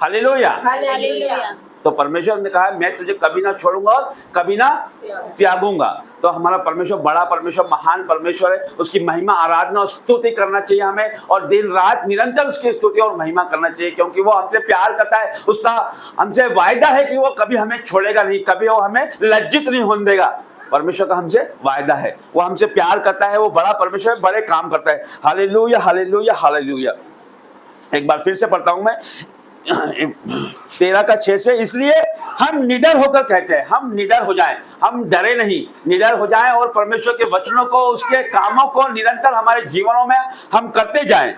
Speaker 2: Hallelujah,
Speaker 4: hallelujah.
Speaker 2: तो परमेश्वर ने कहा मैं तुझे कभी ना छोड़ूंगा और कभी ना त्यागूंगा। तो हमारा परमेश्वर बड़ा परमेश्वर, महान परमेश्वर है। उसकी महिमा, आराधना और स्तुति करना चाहिए हमें, और दिन रात निरंतर उसकी स्तुति और महिमा करना चाहिए। क्योंकि वो हमसे प्यार करता है, उसका हमसे वायदा है कि वो कभी हमें छोड़ेगा नहीं, कभी वो हमें लज्जित नहीं होने देगा। परमेश्वर का हमसे वायदा है, वो हमसे प्यार करता है, वो बड़ा परमेश्वर है, बड़े काम करता है। Hallelujah, hallelujah, hallelujah. एक बार फिर से पढ़ता हूं मैं 13:6 से। इसलिए हम निडर होकर कहते हैं, हम निडर हो जाएं, हम डरे नहीं, निडर हो जाएं और परमेश्वर के वचनों को, उसके कामों को निरंतर हमारे जीवनों में हम करते जाएं।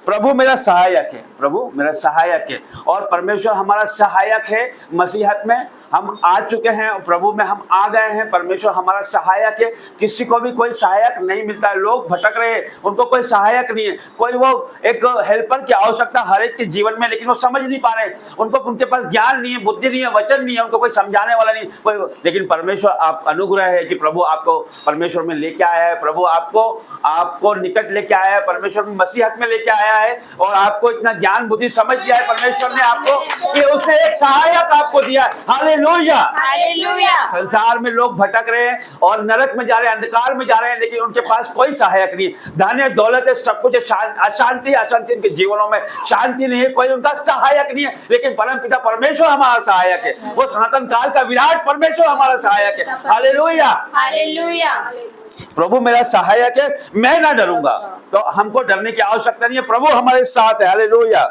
Speaker 2: प्रभु मेरा सहायक है, प्रभु मेरा सहायक है। और परमेश्वर हमारा सहायक है। मसीहत में हम आ चुके हैं, प्रभु में हम आ गए हैं। परमेश्वर हमारा सहायक है। किसी को भी कोई सहायक नहीं मिलता है। लोग भटक रहे हैं, उनको कोई सहायक नहीं है। कोई वो एक हेल्पर की आवश्यकता हर एक के जीवन में, लेकिन वो समझ नहीं पा रहे। उनको, उनके पास ज्ञान नहीं है, बुद्धि नहीं है, वचन नहीं है, उनको कोई समझाने वाला नहीं कोई। लेकिन परमेश्वर आप अनुग्रह है कि प्रभु आपको परमेश्वर में लेके आया है। प्रभु आपको निकट लेके आया है, परमेश्वर में मसीहत में लेके आया है और आपको इतना ज्ञान बुद्धि समझ दिया है परमेश्वर ने आपको कि उसने एक सहायक आपको दिया है। Hallelujah,
Speaker 1: hallelujah.
Speaker 2: संसार में लोग भटक रहे हैं और नरक में जा रहे हैं, अंधकार में जा रहे हैं, लेकिन उनके पास कोई सहायक नहीं है। धन है, दौलत है, सब कुछ है, अशांति उनके जीवनों में शांति नहीं है, कोई उनका सहायक नहीं है। लेकिन परम पिता परमेश्वर हमारा सहायक है। वो सनातन काल का विराट परमेश्वर हमारा सहायक है। Hallelujah,
Speaker 1: hallelujah.
Speaker 2: प्रभु मेरा सहायक है, मैं ना डरूंगा। तो हमको डरने की आवश्यकता नहीं है, प्रभु हमारे साथ है। हालेलुया।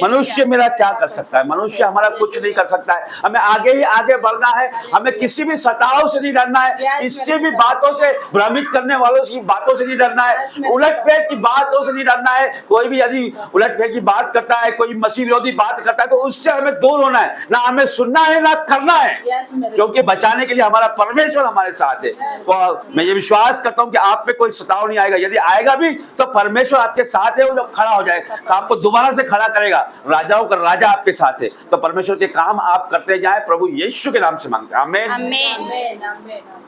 Speaker 2: मनुष्य मेरा क्या कर सकता है? मनुष्य हमारा कुछ नहीं कर सकता है। हमें आगे ही आगे बढ़ना है। हमें किसी भी सताव से नहीं डरना है, किसी भी बातों से, भ्रमित करने वालों की बातों से नहीं डरना है, उलटफेर की बातों से नहीं डरना है। कोई भी यदि उलटफेर की बात करता है, कोई मसीह विरोधी बात करता है, तो उससे हमें दूर होना है। ना हमें सुनना है, ना करना है, क्योंकि बचाने के लिए हमारा परमेश्वर हमारे साथ है। तो मैं ये विश्वास विश्वास करता हूं कि आप पे कोई सताव नहीं आएगा, यदि आएगा भी तो परमेश्वर आपके साथ है, वो जब खड़ा हो जाएगा तो आपको दोबारा से खड़ा करेगा। राजाओं का राजा आपके साथ है, तो परमेश्वर के काम आप करते जाए, प्रभु यीशु के नाम से मांगते हैं, आमीन।
Speaker 1: आमीन।
Speaker 4: आमीन, आमीन।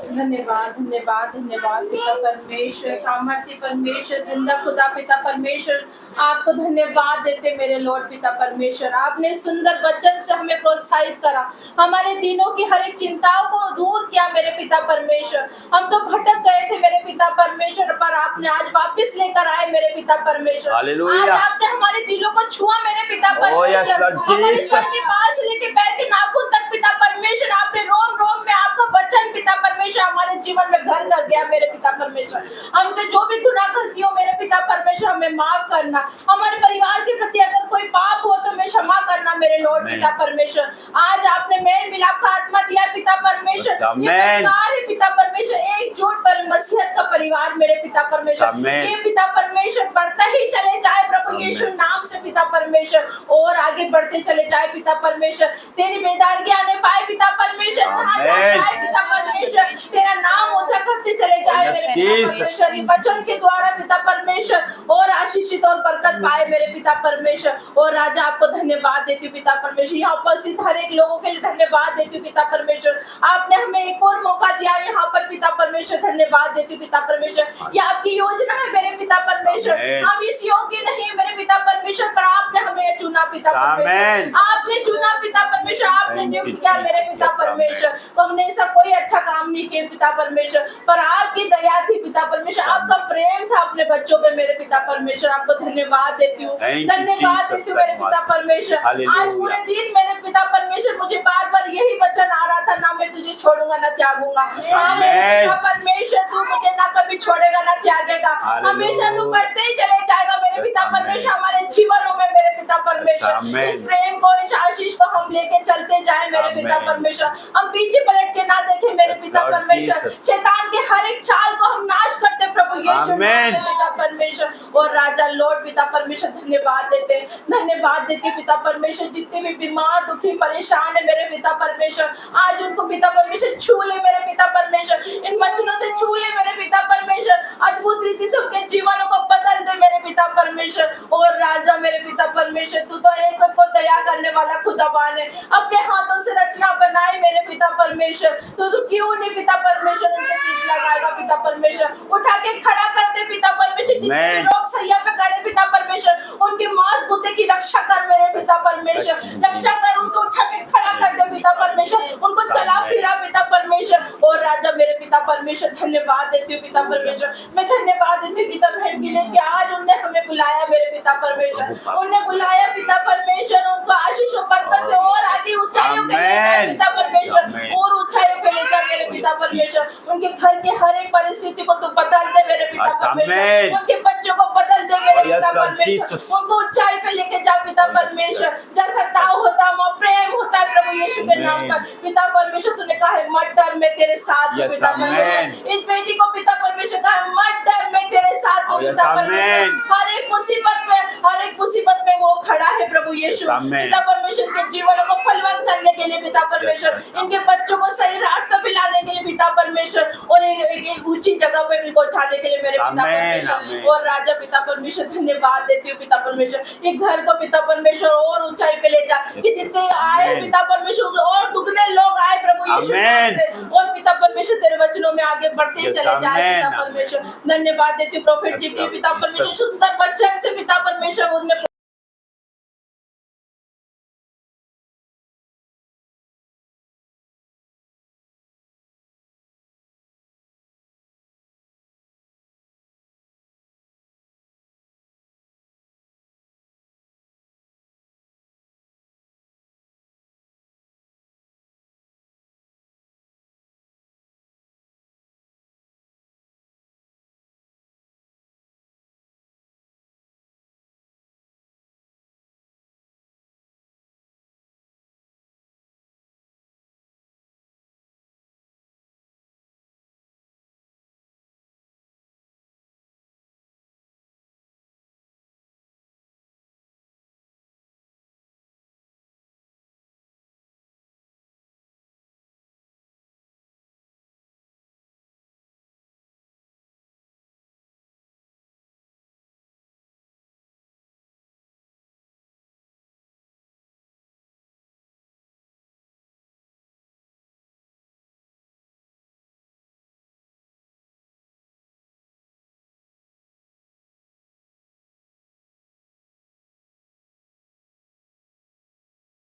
Speaker 4: धन्यवाद, धन्यवाद, धन्यवाद पिता परमेश्वर, सामर्थ्य परमेश्वर, जिंदा खुदा पिता परमेश्वर, आपको धन्यवाद देते मेरे लॉर्ड पिता परमेश्वर। आपने सुंदर वचन से हमें प्रोत्साहित करा, हमारे दिनों की हर एक चिंताओं को दूर किया मेरे पिता परमेश्वर। हम तो भटक गए थे मेरे पिता परमेश्वर, पर आपने आज वापस लेकर आए मेरे पिता परमेश्वर। आज आपने हमारे दिलों को छुआ मेरे पिता परमेश्वर, हमारे सर के बाल से लेके पैर के नाखून तक पिता परमेश्वर, आपने रोम रोम में आपका वचन पिता परमेश्वर हमारे जीवन में घर कर गया मेरे पिता परमेश्वर। हमसे जो भी गुनाह गलती हो मेरे पिता परमेश्वर हमें माफ करना, हमारे परिवार के प्रति अगर कोई पाप हो तो मैं क्षमा करना मेरे लॉर्ड पिता परमेश्वर। आज आपने मेल मिलाप का आत्मा दिया पिता परमेश्वर, ये परिवार है पिता परमेश्वर, एकजुट पर मसीहत का परिवार मेरे पिता परमेश्वर। ये पिता परमेश्वर बढ़ता ही चले जाए प्रभु यीशु नाम से पिता परमेश्वर, और आगे बढ़ते चले जाए पिता परमेश्वर। तेरी बेदारगी आने पाए पिता परमेश्वर, जहाँ जाए पिता परमेश्वर तेरा नाम ऊंचा करते चले जाए मेरे पिता परमेश्वर। ये वचन के द्वारा पिता परमेश्वर और आशीषित और बरकत पाए मेरे पिता परमेश्वर। और राजा आपको धन्यवाद देती हूँ पिता परमेश्वर, यहाँ उपस्थित हर एक लोगों के लिए धन्यवाद देती हूँ पिता परमेश्वर। आपने हमें एक और मौका दिया यहाँ पर पिता परमेश्वर, धन्यवाद देती हूँ पिता परमेश्वर। ये आपकी योजना है मेरे पिता परमेश्वर, हम इस योग्य नहीं मेरे पिता परमेश्वर, पर आपने हमें चुना पिता परमेश्वर, आपने चुना पिता परमेश्वर, आपने नियुक्त किया मेरे पिता परमेश्वर। तो हमने ऐसा कोई अच्छा काम नहीं किया पिता परमेश्वर, पर आपकी दया थी पिता परमेश्वर, आपका प्रेम था अपने बच्चों पे मेरे पिता परमेश्वर। आपको धन्यवाद देती हूँ, धन्यवाद देती हूँ मेरे पिता परमेश्वर। आज पूरे दिन मेरे पिता परमेश्वर मुझे बार बार यही वचन आ रहा था, ना मैं तुझे छोड़ूंगा ना त्यागूंगा। हाँ मेरे पिता परमेश्वर, तू मुझे ना कभी छोड़ेगा ना त्यागेगा, हमेशा तू बढ़ते ही चले जाएगा मेरे पिता परमेश्वर हमारे जीवनों में मेरे पिता परमेश्वर। इस प्रेम को, इस आशीष को हम लेके चलते जाए मेरे पिता परमेश्वर, हम पीछे पलट के ना देखे मेरे पिता परमेश्वर। शैतान के हर एक चाल को हम नाश करते प्रभु यीशु पिता परमेश्वर। और राजा लॉर्ड पिता परमेश्वर धन्यवाद देते, धन्यवाद देते पिता परमेश्वर। जितने भी बीमार दुखी परेशान है मेरे पिता परमेश्वर, आज उनको पिता परमेश्वर छू ले मेरे पिता परमेश्वर, इन वचनों से छू ले मेरे पिता परमेश्वर, अद्भुत रीति से उनके जीवनों को बदल दे मेरे पिता परमेश्वर। और राजा मेरे पिता परमेश्वर, तू तो एक को दया करने वाला खुदाबान है, अपने हाथों से रचना बनाए मेरे पिता परमेश्वर। तो तू क्यों नहीं पिता परमेश्वर उनके चीज लगाएगा पिता परमेश्वर, उठा के खड़ा कर दे पिता परमेश्वर। जितने भी लोग सैया पे खड़े पिता परमेश्वर, उनकी मांस बुद्धि की रक्षा कर मेरे पिता परमेश्वर, रक्षा कर, उनको उठा के खड़ा कर दे पिता परमेश्वर, उनको चला फिरा पिता परमेश्वर। और राजा मेरे पिता परमेश्वर धन्यवाद देती हूँ पिता परमेश्वर, मैं धन्यवाद देती हूँ पिता बहन के लिए कि आज उनने हमें बुलाया मेरे पिता परमेश्वर, उन्हें बुलाया पिता परमेश्वर, उनको आशीष और बरकत से और आगे ऊंचाइयों पे ले जाए पिता परमेश्वर, और ऊंचाइयों पे ले जाए मेरे पिता परमेश्वर। उनके घर के हर एक परिस्थिति को तू बदल दे मेरे पिता परमेश्वर, उनके बच्चों को बदल दे मेरे पिता परमेश्वर, उनको ऊंचाई पे लेके जा पिता परमेश्वर। जैसा ताव होता है प्रेम होता है प्रभु यीशु के नाम पर पिता परमेश्वर। तूने कहा है मत डर, मैं तेरे साथ हूँ पिता परमेश्वर। इस बेटी को पिता परमेश्वर कहा है मत डर, मैं तेरे साथ हूँ पिता परमेश्वर। हर एक मुसीबत में वो खड़ा है प्रभु यीशु पिता परमेश्वर, के जीवन को फलवंत करने के लिए पिता परमेश्वर, इनके बच्चों को सही रास्ते पे लाने के लिए पिता परमेश्वर, और एक ऊंची जगह पे भी पहुंचाने के लिए मेरे पिता परमेश्वर। और राजा पिता परमेश्वर धन्यवाद देती हूँ पिता परमेश्वर, एक घर को पिता परमेश्वर और ऊंचाई पे ले जा, कि जितने आए पिता परमेश्वर और दुगने लोग आए प्रभु यीशु से, और पिता परमेश्वर तेरे वचनों में आगे बढ़ते चले जाए पिता परमेश्वर। धन्यवाद देती हूँ प्रॉफिट जी की पिता परमेश्वर, सुंदर वचन से पिता परमेश्वर उन्हें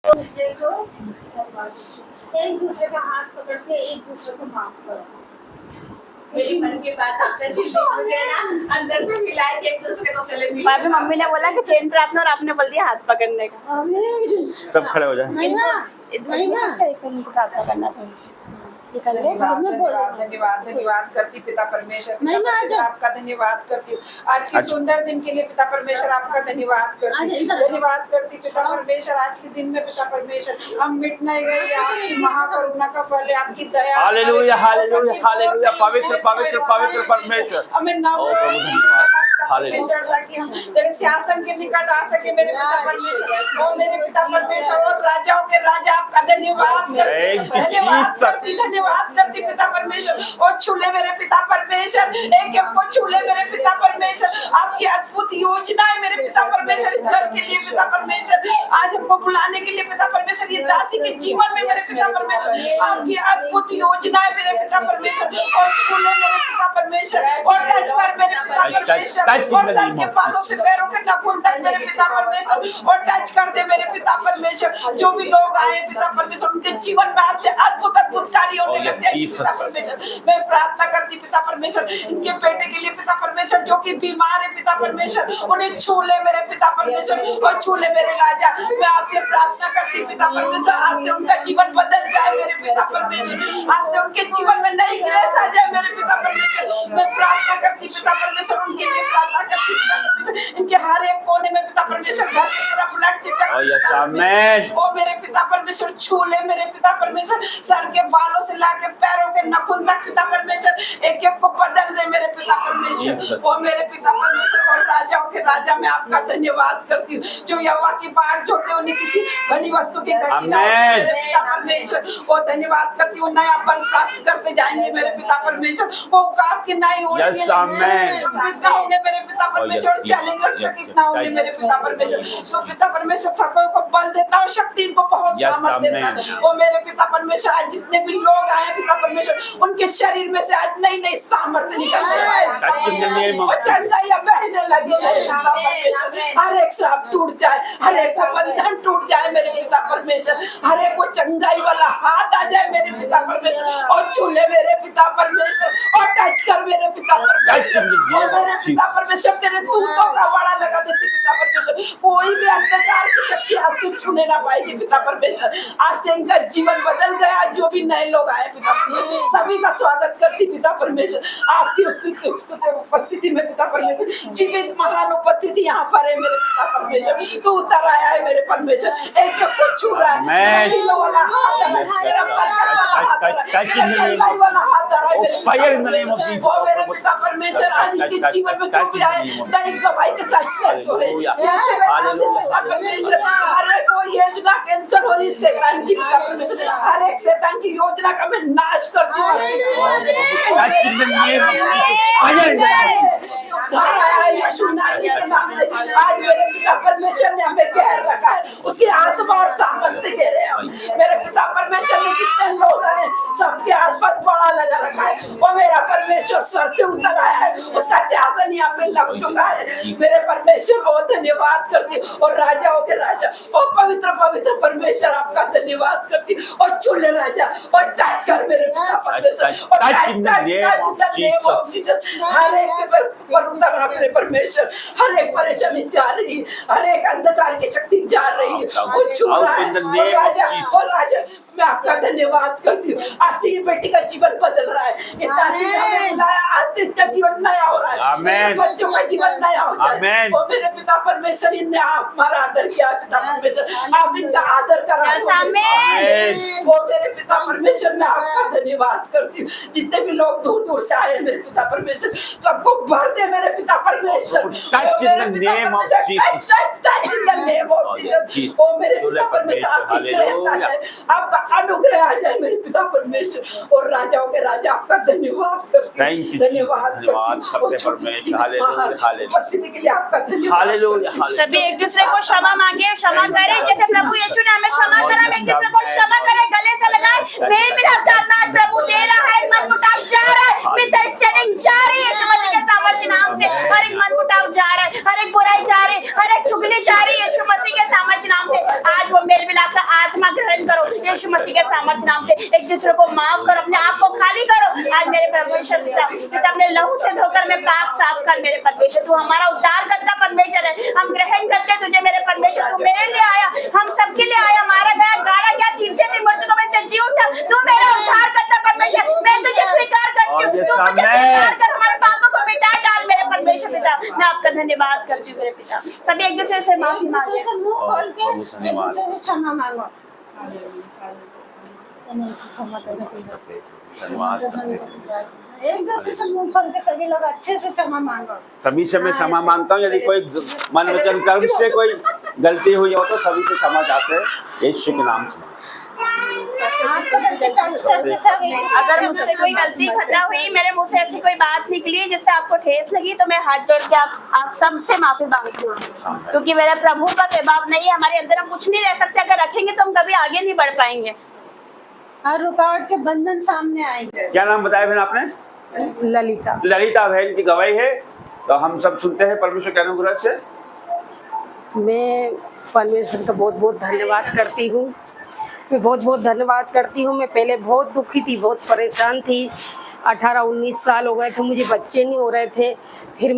Speaker 3: दूसरे को एक दूसरे का हाथ पकड़ के एक दूसरे को माफ करो।
Speaker 4: मेरी मन की बात आपने छीन ली, मुझे ना अंदर से मिला है कि एक दूसरे को गले मिल।
Speaker 1: बाद में मम्मी ने बोला कि चेन प्रार्थना और आपने बोल दिया हाथ पकड़ने का।
Speaker 2: सब खड़े हो जाए।
Speaker 1: इनको प्रार्थना करना था।
Speaker 5: धन्यवाद करती पिता परमेश्वर, आपका धन्यवाद करती हूँ आज के सुंदर दिन के लिए पिता परमेश्वर, आपका धन्यवाद करती पिता परमेश्वर। आज के दिन में पिता परमेश्वर हम मिट नहीं गए, आपकी महाकरुणा का फल है, आपकी दया।
Speaker 2: Hallelujah hallelujah hallelujah. पवित्र पवित्र पवित्र परमेश्वर,
Speaker 5: हमें नाम परमेश्वर ताकि हम तेरे सिंहासन के निकट आ सके मेरे पिता परमेश्वर। ओ मेरे पिता परमेश्वर और राजाओं के राजा, आपका धन्यवाद करती पिता परमेश्वर। और छूले मेरे पिता परमेश्वर, एक एक को छूले मेरे पिता परमेश्वर। आपकी अद्भुत योजना है मेरे पिता परमेश्वर इस घर के लिए पिता परमेश्वर। आज हमको बुलाने के लिए पिता परमेश्वर, ये दासी के जीवन में मेरे पिता परमेश्वर आपकी अद्भुत योजना है मेरे पिता परमेश्वर। और छूले मेरे पिता परमेश्वर और टच कर मेरे पिता परमेश्वर, और सर के बालों से पैरों के नाखून तक मेरे पिता परमेश्वर और टच कर दे मेरे पिता परमेश्वर। जो भी लोग आए पिता परमेश्वर उनके जीवन में आज से अद्भुत अद्भुत कार्य होने लग जाए पिता परमेश्वर। मैं प्रार्थना करती पिता परमेश्वर इनके बेटे के लिए पिता परमेश्वर जो कि बीमार है पिता परमेश्वर, उन्हें छू ले मेरे पिता परमेश्वर और छू ले मेरे राजा। मैं आपसे प्रार्थना करती पिता परमेश्वर आज से उनका जीवन बदल जाए मेरे पिता परमेश्वर, आज से उनके जीवन में नई ग्रेस आ जाए मेरे पिता परमेश्वर। मैं प्रार्थना करती पिता परमेश्वर उनके लिए, प्रार्थना करती पिता परमेश्वर इनके हर एक कोने में पिता परमेश्वर घर की तरफ ब्लड चिपक ओ मेरे पिता परमेश्वर छू ले मेरे पिता परमेश्वर, सर के बालों से लाके पैरों के नाखून तक पिता परमेश्वर एक एक को बदल दे मेरे पिता परमेश्वर। ओ मेरे पिता परमेश्वर और राजाओं के राजा, मैं आपका धन्यवाद करती हूँ जो यहोवा की बाट जोड़ते उन्हें किसी भली वस्तु की घटी ना हो मेरे पिता परमेश्वर। वो धन्यवाद करती हूँ नया बल प्राप्त करते जाएंगे मेरे पिता परमेश्वर। वो आपकी नई होंगे मेरे पिता परमेश्वर, चलेंगे कितना होंगे मेरे पिता परमेश्वर। तो पिता परमेश्वर सबको को बल देता हूँ, शक्ति इनको बहुत सामर्थ्य देता है। वो मेरे पिता परमेश्वर आज जितने भी लोग आए पिता परमेश्वर उनके शरीर में से आज नई नई सामर्थ्य निकल रही बहने लगी। हर एक श्राप टूट जाए, हर एक बंधन टूट जाए मेरे पिता परमेश्वर, हर एक को चंगाई वाला हाथ आ जाए मेरे पिता परमेश्वर और छूले मेरे पिता परमेश्वर और टच कर मेरे पिता परमेश्वर। और मेरे पिता परमेश्वर तेरे दूतों का बड़ा लगा देती पिता परमेश्वर, कोई भी अंधकार की शक्ति आज को छूने ना पाएगी पिता परमेश्वर। आज से इनका जीवन बदल गया। जो भी नए लोग आए पिता परमेश्वर सभी का स्वागत करती पिता परमेश्वर आपकी उपस्थिति में पिता परमेश्वर। जीवित महान उपस्थिति यहाँ पर है मेरे पिता परमेश्वर, तू उतर आया है मेरे परमेश्वर, एक को छू रहा है वाला हाथ आ रहा है मेरे पिता परमेश्वर। आज इनके जीवन में जो भी आए नई गवाही के साथ हर एक वो योजना कैंसिल हो रही शैतान की पिता परमेश्वर, हर एक शैतान की योजना का मैं नाश करती हूँ। आज मेरे पिता परमेश्वर ने हमें घेर रखा है, उसकी आत्मा और सामर्थ्य घेरे हैं मेरे पिता परमेश्वर ने। कितने लोग आए सबके आसपास बड़ा लगा रखा है, वो मेरा परमेश्वर सर से उतर आया है, उसका त्यागन यहाँ पे लग चुका है मेरे परमेश्वर। बहुत धन्यवाद करती और राजाओं के राजा और पवित्र पवित्र परमेश्वर आपका धन्यवाद करती और चूल्हे राजा और टच कर मेरे पिता परमेश्वर और हर एक पर उतर अपने परमेश्वर, हर एक परेशानी जा रही, हर एक अंधकार की शक्ति जा रही है, वो छू रहा है और राजा मैं आपका धन्यवाद करती हूँ। आज से ये बेटी का जीवन बदल रहा है, आज से इसका जीवन नया हो रहा है, बच्चों का जीवन नया हो जाए। वो मेरे पिता परमेश्वर इनने हमारा आदर किया पिता परमेश्वर, आप इनका आदर करा। वो मेरे पिता परमेश्वर मैं आपका धन्यवाद करती हूँ। जितने भी लोग दूर दूर से आए मेरे पिता परमेश्वर सबको भर दे मेरे पिता परमेश्वर। वो मेरे पिता परमेश्वर आपकी ग्रेस आ जाए, आपका अनुग्रह आ जाए मेरे पिता परमेश्वर और राजाओं के राजा आपका धन्यवाद करती हूँ। धन्यवाद उपस्थिति के लिए आपका धन्यवाद।
Speaker 1: सभी एक दूसरे को क्षमा मांगे, क्षमा करें जैसे प्रभु यीशु ने हमें क्षमा करा, एक दूसरे को क्षमा करें, गले से लगाए। मेल मिलाप का आत्मा प्रभु दे रहा है, मनमुटाव जा रहा है, मिसअंडरस्टैंडिंग जा रही है यीशु मसीह के सामर्थ्य नाम से। हर एक मनमुटाव जा रहा है, हर एक बुराई जा रही है, हर एक चुगली जा रही है यीशु मसीह के सामर्थ्य नाम से। आज वो मेल मिलाप का को माफ करो, अपने आप को खाली करो। आज मेरे परमेश्वर पिता पिता अपने लहू से धोकर मैं पाक साफ कर मेरे परमेश्वर। तू हमारा उद्धार करता परमेश्वर है, हम ग्रहण करते तुझे मेरे परमेश्वर। तू मेरे लिए आया, हम सबके लिए आया, मारा गया, गाड़ा गया, तीसरे दिन मृत्यु में से जी उठा। तू मेरा उद्धार करता परमेश्वर, मैं तुझे स्वीकार करती हूँ। तू मुझे स्वीकार कर, हमारे पापों को मिटा डाल मेरे परमेश्वर पिता। मैं आपका धन्यवाद करती हूँ मेरे पिता। सभी एक दूसरे से माफी मांगे,
Speaker 3: से मुंह खोल के एक दूसरे से क्षमा मांगो। एक दूसरे से मुंह खोल के सभी लोग अच्छे से क्षमा मांगो।
Speaker 2: सभी से मैं क्षमा मांगता हूँ। यदि कोई मन वचन कर्म से कोई गलती हुई हो तो सभी से क्षमा चाहते हैं यीशु के नाम से।
Speaker 1: अगर मुझसे कोई गलती खता हुई, मेरे मुंह से ऐसी कोई बात निकली जिससे आपको ठेस लगी, तो मैं हाथ जोड़ के आप सबसे माफी मांगती हूँ, क्योंकि मेरा प्रभु का प्रभाव नहीं है हमारे अंदर। हम कुछ नहीं रह सकते, अगर रखेंगे तो हम कभी आगे नहीं बढ़ पाएंगे।
Speaker 3: हर रुकावट के बंधन सामने आएंगे।
Speaker 2: क्या नाम बताया बहन आपने?
Speaker 4: ललिता।
Speaker 2: ललिता बहन की गवाही है, तो हम सब सुनते हैं परमेश्वर के अनुग्रह से।
Speaker 6: मैं परमेश्वर का बहुत बहुत धन्यवाद करती हूँ। मैं बहुत बहुत धन्यवाद करती हूँ। मैं पहले बहुत दुखी थी, बहुत परेशान थी। 18-19 साल हो गए थे, मुझे बच्चे नहीं हो रहे थे। फिर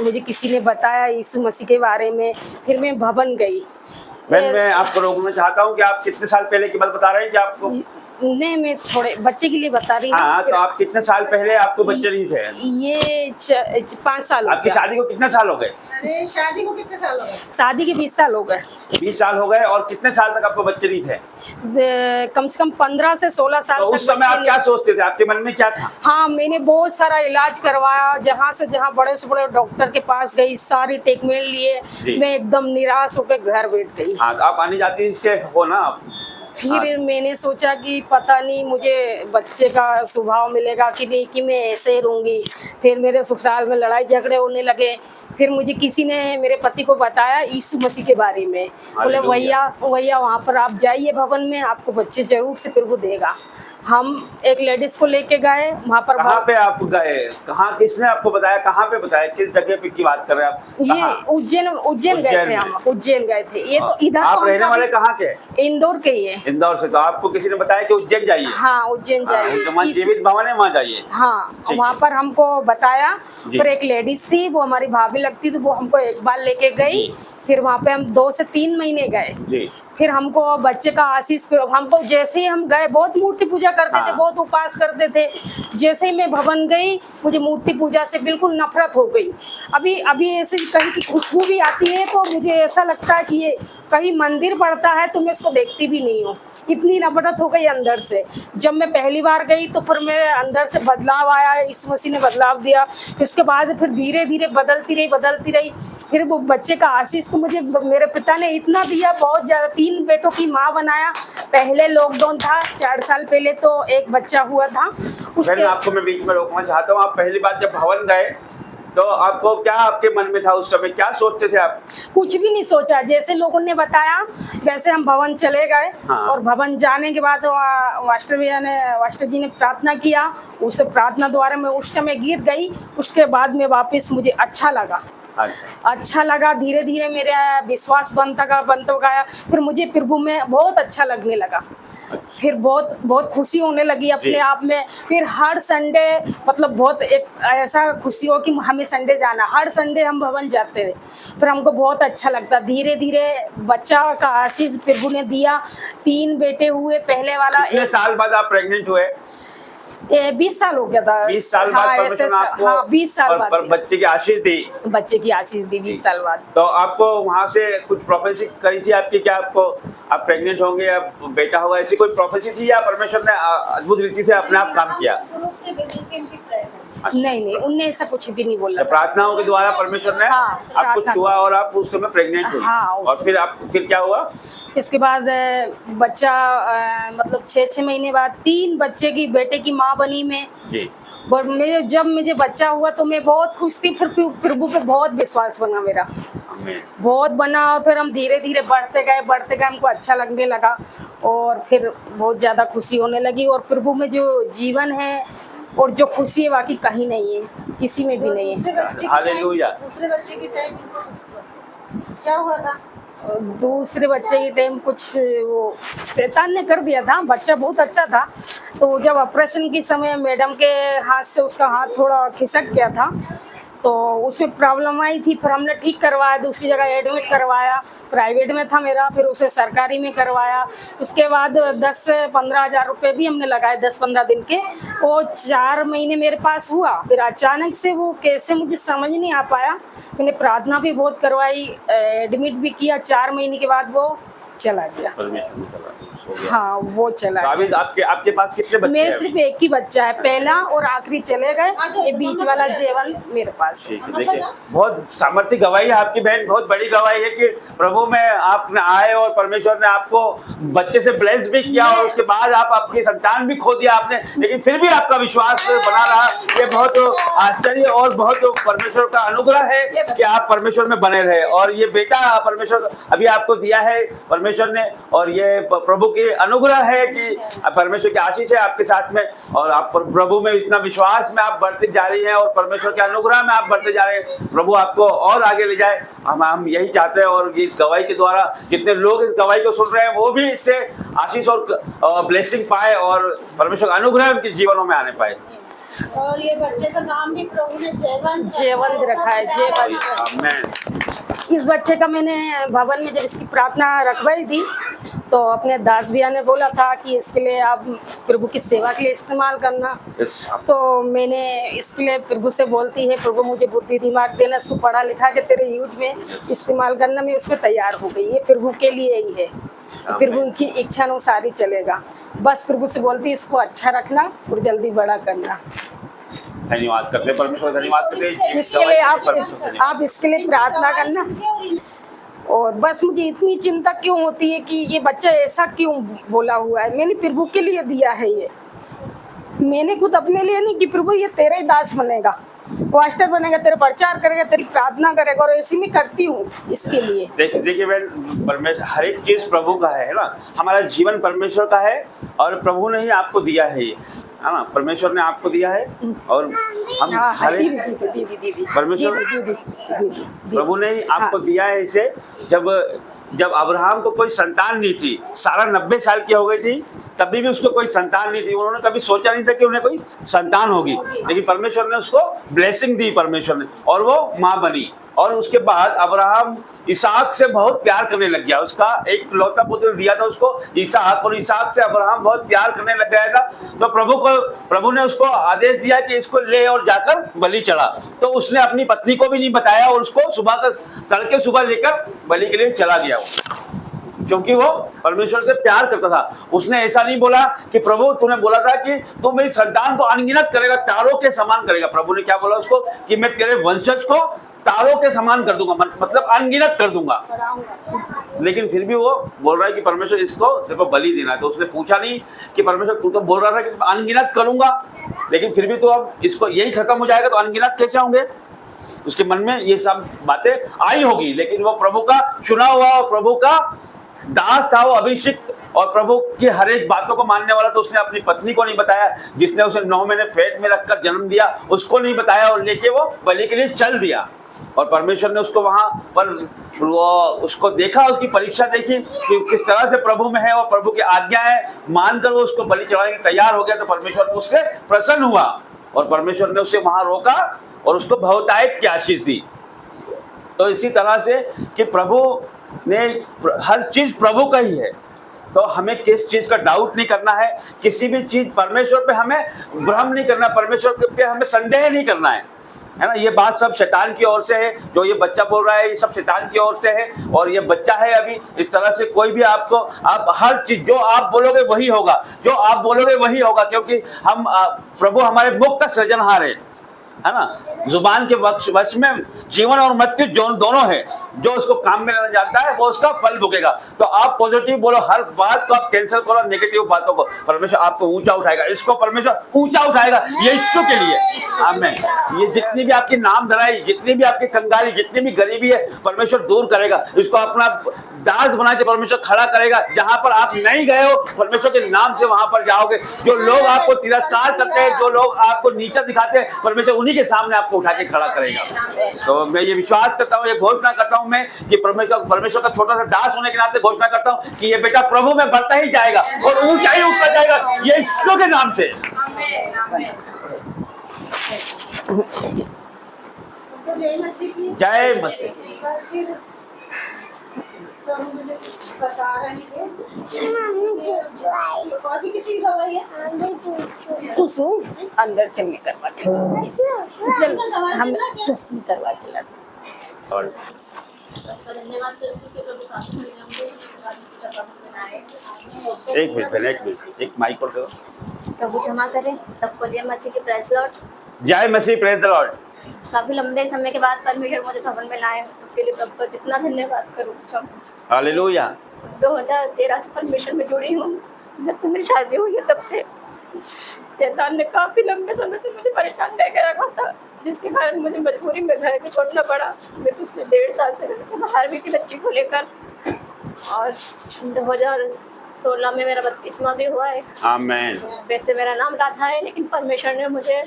Speaker 6: मुझे किसी ने बताया यीशु मसीह के बारे में। फिर मैं भवन गई।
Speaker 2: मैं आपको रोकना चाहता हूँ कि आप कितने साल पहले की बात बता रहे हैं कि आपको?
Speaker 6: नहीं, मैं थोड़े बच्चे के लिए बता रही हूँ।
Speaker 2: हाँ, तो आप कितने साल पहले आपको बच्चे नहीं थे?
Speaker 6: ये 5 साल हो
Speaker 2: आपकी
Speaker 6: गए।
Speaker 2: शादी को कितने साल हो गए?
Speaker 3: अरे शादी को कितने साल हो गए?
Speaker 6: शादी के 20 साल हो गए।
Speaker 2: 20 साल हो गए। और कितने साल तक आपको बच्चे नहीं थे?
Speaker 6: कम से कम 15 से 16 साल
Speaker 2: तो
Speaker 6: तक
Speaker 2: उस समय आप क्या सोचते थे? आपके मन में क्या था?
Speaker 6: हाँ, मैंने बहुत सारा इलाज करवाया, जहाँ से जहाँ बड़े से बड़े डॉक्टर के पास गई, सारी ट्रीटमेंट लिए। मैं एकदम निराश होकर घर बैठ गई।
Speaker 2: हाँ, तो आप आनी जाती से हो ना आप?
Speaker 6: फिर मैंने सोचा कि पता नहीं मुझे बच्चे का स्वभाव मिलेगा कि नहीं, कि मैं ऐसे ही रहूँगी। फिर मेरे ससुराल में लड़ाई झगड़े होने लगे। फिर मुझे किसी ने मेरे पति को बताया यीशु मसीह के बारे में। बोले भैया वहाँ पर आप जाइए भवन में, आपको बच्चे जरूर से प्रभु देगा। हम एक लेडीज को लेके गए वहाँ पर।
Speaker 2: कहाँ पे आप गए? कहाँ, किसने आपको बताया? कहाँ पे बताया? किस जगह पे की बात कर रहे हैं आप?
Speaker 6: ये उज्जैन गए थे हम। उज्जैन गए थे। ये तो इधर
Speaker 2: आप रहने वाले कहाँ के?
Speaker 6: इंदौर के ही है।
Speaker 2: इंदौर से। तो आपको किसी ने बताया कि उज्जैन जाइए?
Speaker 6: हाँ, उज्जैन जाइए।
Speaker 2: जीवित भवन है, वहाँ जाइए।
Speaker 6: हाँ, वहाँ पर हमको बताया। फिर एक लेडीज थी, वो हमारी भाभी लगती थी, वो हमको एक बार लेके गई। फिर वहाँ पे हम 2 से 3 महीने गए। फिर हमको बच्चे का आशीष। हमको जैसे ही हम गए, बहुत मूर्ति पूजा करते थे, बहुत उपास करते थे। जैसे ही मैं भवन गई, मुझे मूर्ति पूजा से बिल्कुल नफरत हो गई। अभी ऐसे कहीं की खुशबू भी आती है तो मुझे ऐसा लगता है कि ये कहीं मंदिर पड़ता है तो मैं इसको देखती भी नहीं हूँ। इतनी नफरत हो गई अंदर से। जब मैं पहली बार गई तो फिर मेरे अंदर से बदलाव आया, यीशु मसीह ने बदलाव दिया। इसके बाद फिर धीरे धीरे बदलती रही। फिर वो बच्चे का आशीष तो मुझे मेरे पिता ने इतना दिया, बहुत ज़्यादा। 3 बेटों की माँ बनाया। पहले लॉकडाउन था, 4 साल पहले तो एक बच्चा हुआ था। उसके
Speaker 2: आपको मैं बीच में रोकना चाहता हूँ। आप पहली बार जब भवन गए तो आपको क्या, आपके मन में था उस समय? क्या सोचते थे आप?
Speaker 6: कुछ भी नहीं सोचा, जैसे लोगों ने बताया वैसे हम भवन चले गए।
Speaker 2: हाँ।
Speaker 6: और भवन जाने के बाद मास्टर जी ने प्रार्थना किया। उस प्रार्थना द्वारा मैं उस समय गिर गई। उसके बाद में वापस मुझे अच्छा लगा। धीरे धीरे मेरा विश्वास बनता गया। फिर मुझे प्रभु में बहुत अच्छा लगने लगा। फिर बहुत खुशी होने लगी अपने आप में। फिर हर संडे, मतलब बहुत एक ऐसा खुशी हो कि हमें संडे जाना। हर संडे हम भवन जाते थे। फिर हमको बहुत अच्छा लगता। धीरे धीरे बच्चा का आशीष प्रभु ने दिया। 3 बेटे हुए। पहले वाला
Speaker 2: 1 साल बाद आप प्रेग्नेंट हुए?
Speaker 6: 20 साल हो गया था।
Speaker 2: 20 साल बाद परमेश्वर ने आपको,
Speaker 6: हाँ, 20 साल बाद
Speaker 2: बच्चे की आशीष दी।
Speaker 6: बच्चे की आशीष दी 20 साल बाद।
Speaker 2: तो आपको वहाँ से कुछ प्रोफेसी करी थी आपकी? क्या आपको, आप प्रेग्नेंट होंगे या बेटा होगा, ऐसी कोई प्रोफेसी थी या परमेश्वर ने अद्भुत रीति से अपने आप काम किया?
Speaker 6: नहीं, उनने ऐसा कुछ भी नहीं बोला।
Speaker 2: प्रार्थनाओं के द्वारा परमेश्वर ने आपको छुआ और आप उस समय प्रेग्नेंट हुई। और फिर क्या हुआ?
Speaker 6: इसके बाद बच्चा मतलब 6 महीने बाद 3 बच्चे की बेटे की माँ बनी मैं। और जब मुझे बच्चा हुआ तो मैं बहुत खुश थी। फिर प्रभु पे बहुत विश्वास बना मेरा, बहुत बना। और फिर हम धीरे धीरे बढ़ते गए। हमको अच्छा लगने लगा और फिर बहुत ज़्यादा खुशी होने लगी। और प्रभु में जो जीवन है और जो खुशी है बाकी कहीं नहीं है, किसी में भी नहीं है।
Speaker 2: हालेलुया।
Speaker 3: दूसरे बच्चे की टाइम क्या हुआ था?
Speaker 6: दूसरे बच्चे के टाइम कुछ वो शैतान ने कर दिया था। बच्चा बहुत अच्छा था, तो जब ऑपरेशन के समय मैडम के हाथ से उसका हाथ थोड़ा खिसक गया था, तो उसमें प्रॉब्लम आई थी। फिर हमने ठीक करवाया, दूसरी जगह एडमिट करवाया, प्राइवेट में था मेरा, फिर उसे सरकारी में करवाया। उसके बाद 10 से 15 हज़ार रुपये भी हमने लगाए 10-15 दिन के। वो 4 महीने मेरे पास हुआ, फिर अचानक से वो कैसे मुझे समझ नहीं आ पाया। मैंने प्रार्थना भी बहुत करवाई, एडमिट भी किया, 4 महीने के बाद वो चला गया।
Speaker 2: परमेश्वर ने चला गया।
Speaker 6: हाँ, वो चला गया।
Speaker 2: जावेद, आपके पास कितने बच्चे
Speaker 6: मेरे
Speaker 2: हैं?
Speaker 6: सिर्फ एक ही बच्चा है, पहला और आखिरी चले गए, ये बीच वाला जीवन मेरे पास है।
Speaker 2: ठीक है, देखिए बहुत सामर्थ्य गवाही है आपकी बहन, बहुत बड़ी गवाही है कि प्रभु में आपने आए और परमेश्वर ने आपको बच्चे से ब्लेस भी किया, और उसके बाद आप अपनी संतान भी खो दिया आपने, लेकिन फिर भी आपका विश्वास बना रहा। ये बहुत आश्चर्य और बहुत परमेश्वर का अनुग्रह है कि आप परमेश्वर में बने रहे। और ये बेटा परमेश्वर अभी आपको दिया है परमेश्वर ने, और ये प्रभु की अनुग्रह है कि परमेश्वर की आशीष है आपके साथ में, और आप प्रभु में इतना विश्वास में आप बढ़ते जा रही हैं, और परमेश्वर के अनुग्रह में आप बढ़ते जा रहे हैं। प्रभु आपको और आगे ले जाए, हम यही चाहते हैं। और इस गवाही के द्वारा जितने लोग इस गवाही को सुन रहे हैं वो भी इससे आशीष और ब्लेसिंग पाए, और परमेश्वर का अनुग्रह उनके जीवनों में आने पाए।
Speaker 3: और ये बच्चे का नाम भी प्रभु ने
Speaker 6: जयवंत रखा है, जयवंत।
Speaker 2: आमीन।
Speaker 6: इस बच्चे का मैंने भवन में जब इसकी प्रार्थना रखवाई थी, तो अपने दास भैया ने बोला था कि इसके लिए आप प्रभु की सेवा के लिए इस्तेमाल करना। तो मैंने इसके लिए प्रभु से बोलती है, प्रभु मुझे बुद्धि दिमाग देना, इसको पढ़ा लिखा के तेरे यूज में इस्तेमाल करना। मैं उसमें तैयार हो गई, ये प्रभु के लिए ही है, प्रभु की इच्छा अनुसार ही चलेगा। बस प्रभु से बोलती इसको अच्छा रखना और जल्दी बड़ा करना।
Speaker 2: धन्यवाद करते हैं परमेश्वर, धन्यवाद करते हैं
Speaker 6: इसके लिए आप इसके लिए प्रार्थना करना। और बस मुझे इतनी चिंता क्यों होती है कि ये बच्चा ऐसा क्यों बोला हुआ है। मैंने प्रभु के लिए दिया है, ये मैंने खुद अपने लिए नहीं कि प्रभु ये तेरा ही दास बनेगा, पास्टर बनेगा, तेरा प्रचार करेगा, तेरी प्रार्थना करेगा, और ऐसी मैं करती हूँ इसके लिए।
Speaker 2: देखिए बहन, परमेश्वर हर एक चीज प्रभु का है ना। हमारा जीवन परमेश्वर का है, और प्रभु ने ही आपको दिया है ये, है ना। परमेश्वर ने आपको दिया है, और हम हर एक परमेश्वर प्रभु ने ही आपको दिया है इसे। जब अब्राहम को कोई संतान नहीं थी, सारा 90 साल की हो गई थी, तभी भी उसको कोई संतान नहीं थी। उन्होंने कभी सोचा नहीं था कि उन्हें कोई संतान होगी, लेकिन परमेश्वर ने उसको ब्लेसिंग दी परमेश्वर ने, और वो माँ बनी। और उसके बाद अब्राहम इसहाक से बहुत प्यार करने लग गया। उसका एक लौता पुत्र दिया था उसको इसहाक, और इसहाक से अब्राहम बहुत प्यार करने लग गया था। तो प्रभु ने उसको आदेश दिया कि इसको ले और जाकर बलि चढ़ा। तो उसने अपनी पत्नी को भी नहीं बताया, और उसको तड़के सुबह लेकर बलि के लिए चला गया, क्योंकि वो परमेश्वर से प्यार करता था। उसने ऐसा नहीं बोला कि प्रभु तूने बोला था कि तू मेरी संतान को अनगिनत करेगा, तारों के समान करेगा। प्रभु ने क्या बोला उसको कि मैं तेरे वंशज को तारों के समान कर दूंगा, मतलब अनगिनत कर दूंगा। लेकिन फिर भी वो बोल रहा है कि परमेश्वर इसको सिर्फ बलि देना है। तो उसने पूछा नहीं कि परमेश्वर तू तो बोल रहा था कि अनगिनत करूंगा, लेकिन फिर भी तो अब इसको यही खत्म हो जाएगा, तो अनगिनत कैसे होंगे। उसके मन में ये सब बातें आई होगी, लेकिन वो प्रभु का चुना हुआ और प्रभु का दास था, वो अभिषिक्त, और प्रभु की हर एक बातों को मानने वाला। तो उसने अपनी पत्नी को नहीं बताया, जिसने उसे 9 महीने पेट में रखकर जन्म दिया, उसको नहीं बताया, और लेके वो बलि के लिए चल दिया। और परमेश्वर ने उसको वहां पर उसको देखा, उसकी परीक्षा देखी कि किस तरह से प्रभु में है, और प्रभु की आज्ञा है मानकर वो उसको बलि चढ़ाने के तैयार हो गया। तो परमेश्वर ने उससे प्रसन्न हुआ, और परमेश्वर ने उसे वहां रोका और उसको बहुतायत की आशीष दी। तो इसी तरह से कि प्रभु ने हर चीज प्रभु का ही है, तो हमें किस चीज का डाउट नहीं करना है, किसी भी चीज परमेश्वर पे हमें भ्रम नहीं करना, परमेश्वर पे हमें संदेह नहीं करना है ना। ये बात सब शैतान की ओर से है, जो ये बच्चा बोल रहा है ये सब शैतान की ओर से है, और ये बच्चा है अभी इस तरह से कोई भी आप हर चीज जो आप बोलोगे वही होगा, जो आप बोलोगे वही होगा, क्योंकि हम प्रभु हमारे मुख का सृजनहार है ना। जुबान के वश में जीवन और मृत्यु दोनों है, जो उसको काम में लेना जानता है वो उसका फल भोगेगा। तो आप पॉजिटिव बोलो, हर बात को आप कैंसिल करो, नेगेटिव बातों को परमेश्वर आपको ऊंचा उठाएगा, इसको परमेश्वर ऊंचा उठाएगा यीशु के लिए। आमीन। ये जितनी भी आपकी नाम धराई, जितनी भी आपकी कंगाली, जितनी भी गरीबी है, परमेश्वर दूर करेगा, इसको अपना दास बना के परमेश्वर खड़ा करेगा। जहां पर आप नहीं गए हो, परमेश्वर के नाम से वहां पर जाओगे। जो लोग आपको तिरस्कार करते हैं, जो लोग आपको नीचा दिखाते हैं, परमेश्वर उन्हीं के सामने आपको उठा के खड़ा करेगा। तो मैं ये विश्वास करता हूँ, ये घोषणा करता हूँ, में कि परमेश्वर का छोटा सा दास होने के नाते घोषणा करता हूँ कि ये बेटा प्रभु में बढ़ता ही जाएगा और ऊंचाई उठता जाएगा, ये यीशु के नाम से।
Speaker 3: जय मसीह की
Speaker 2: जय मसीह।
Speaker 3: प्रभु मुझे कुछ बता रहे हैं। और भी किसी की दवाई है?
Speaker 6: सुसु अंदर चल के करवा के चल हम चल करवा के लाते।
Speaker 2: और
Speaker 3: धन्यवाद करते प्रभु का
Speaker 2: एक मिनट एक माइक और दो।
Speaker 1: प्रभु क्षमा करें सबको। जय मसीह की प्रेस लॉर्ड।
Speaker 2: जय मसीह, प्रेज द लॉर्ड।
Speaker 1: काफी लंबे समय के बाद परमेश्वर मुझे भवन में लाए, उसके लिए प्रभु को जितना धन्यवाद करूँ।
Speaker 2: हालेलुया।
Speaker 1: 2013 से परमेश्वर में जुड़ी हूँ। जब से मेरी शादी हुई है तब से शैतान ने काफी लंबे समय से मुझे परेशान लेके रखा था, जिसके कारण मुझे मजबूरी में घर भी छोड़ना पड़ा। मैं पिछले 1.5 साल से घर से बाहर भी थी बच्ची को लेकर, और 2016 में मेरा 32वां भी हुआ है।
Speaker 2: आमीन।
Speaker 1: वैसे मेरा नाम राधा है, लेकिन परमेश्वर ने मुझे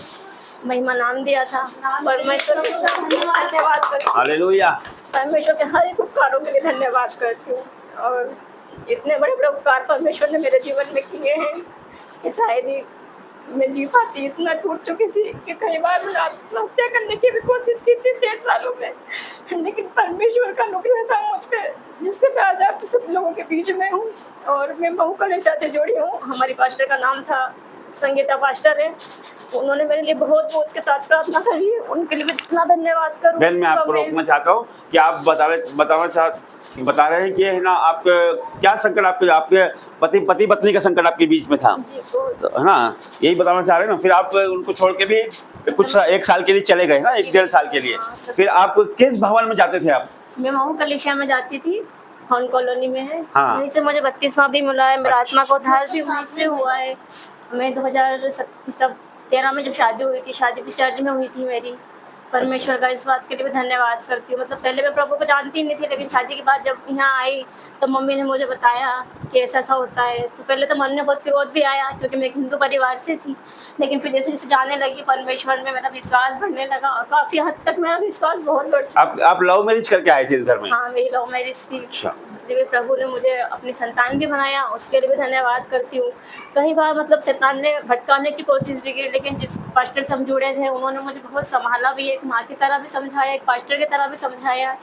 Speaker 1: महिमा नाम दिया था। परमेश्वर का धन्यवाद करती हूँ।
Speaker 2: हालेलुया।
Speaker 1: परमेश्वर के हर एक उपकारों के लिए धन्यवाद करती हूँ, और इतने बड़े बड़े उपकार परमेश्वर ने मेरे जीवन में किए हैं कि शायद ही मैं जी पाती। इतना टूट चुकी थी कि कई बार मैं आत्महत्या करने की भी कोशिश की थी 1.5 सालों में, लेकिन परमेश्वर का अनुग्रह था मुझ पे, जिससे मैं आज आप सब लोगों के बीच में हूँ। और मैं बहु कलेशा से जुड़ी हूँ। हमारी पास्टर का नाम था संगीता पास्टर है। उन्होंने मेरे लिए बहुत के साथ प्रार्थना करी है, उनके लिए भी जितना धन्यवाद करूँ।
Speaker 2: बहन, मैं आपको रोकना चाहता हूँ कि आप बता रहे हैं कि है ना, आप क्या संकट आपके पति पत्नी का संकट आपके बीच में था, तो है ना, यही बताना चाह रहे हैं ना। फिर आप उनको छोड़ के भी कुछ 1 साल के लिए चले गए ना, 1.5 साल के लिए। फिर आप किस भवन में जाते थे आप?
Speaker 1: मैं महू कलेशिया में जाती थी, खान कॉलोनी में है।
Speaker 2: हाँ।
Speaker 1: वहीं से मुझे 32वां भी मिला है। मेरा आत्मा का उद्धार भी वहीं से हुआ है। मैं 2013 में जब शादी हुई थी, शादी भी चर्च में हुई थी मेरी। परमेश्वर का इस बात के लिए भी धन्यवाद करती हूँ। मतलब पहले मैं प्रभु को जानती नहीं थी, लेकिन शादी के बाद जब यहाँ आई तो मम्मी ने मुझे बताया कि ऐसा होता है। तो पहले तो मन में बहुत विरोध भी आया, क्योंकि मैं एक हिंदू परिवार से थी। लेकिन फिर जैसे जैसे जाने लगी परमेश्वर में मेरा विश्वास बढ़ने लगा, और काफ़ी हद तक मेरा विश्वास बहुत बढ़।
Speaker 2: आप लव मैरिज करके आए थे इस घर में?
Speaker 1: हाँ, मेरी लव मैरिज थी।
Speaker 2: अच्छा।
Speaker 1: इसलिए प्रभु ने मुझे अपनी संतान भी बनाया, उसके लिए भी धन्यवाद करती हूँ। कई बार मतलब शैतान ने भटकाने की कोशिश भी की, लेकिन जिस पास्टर से हम जुड़े थे उन्होंने मुझे बहुत संभाला भी, एक माँ की तरह भी समझाया, एक पास्टर की तरह भी समझाया।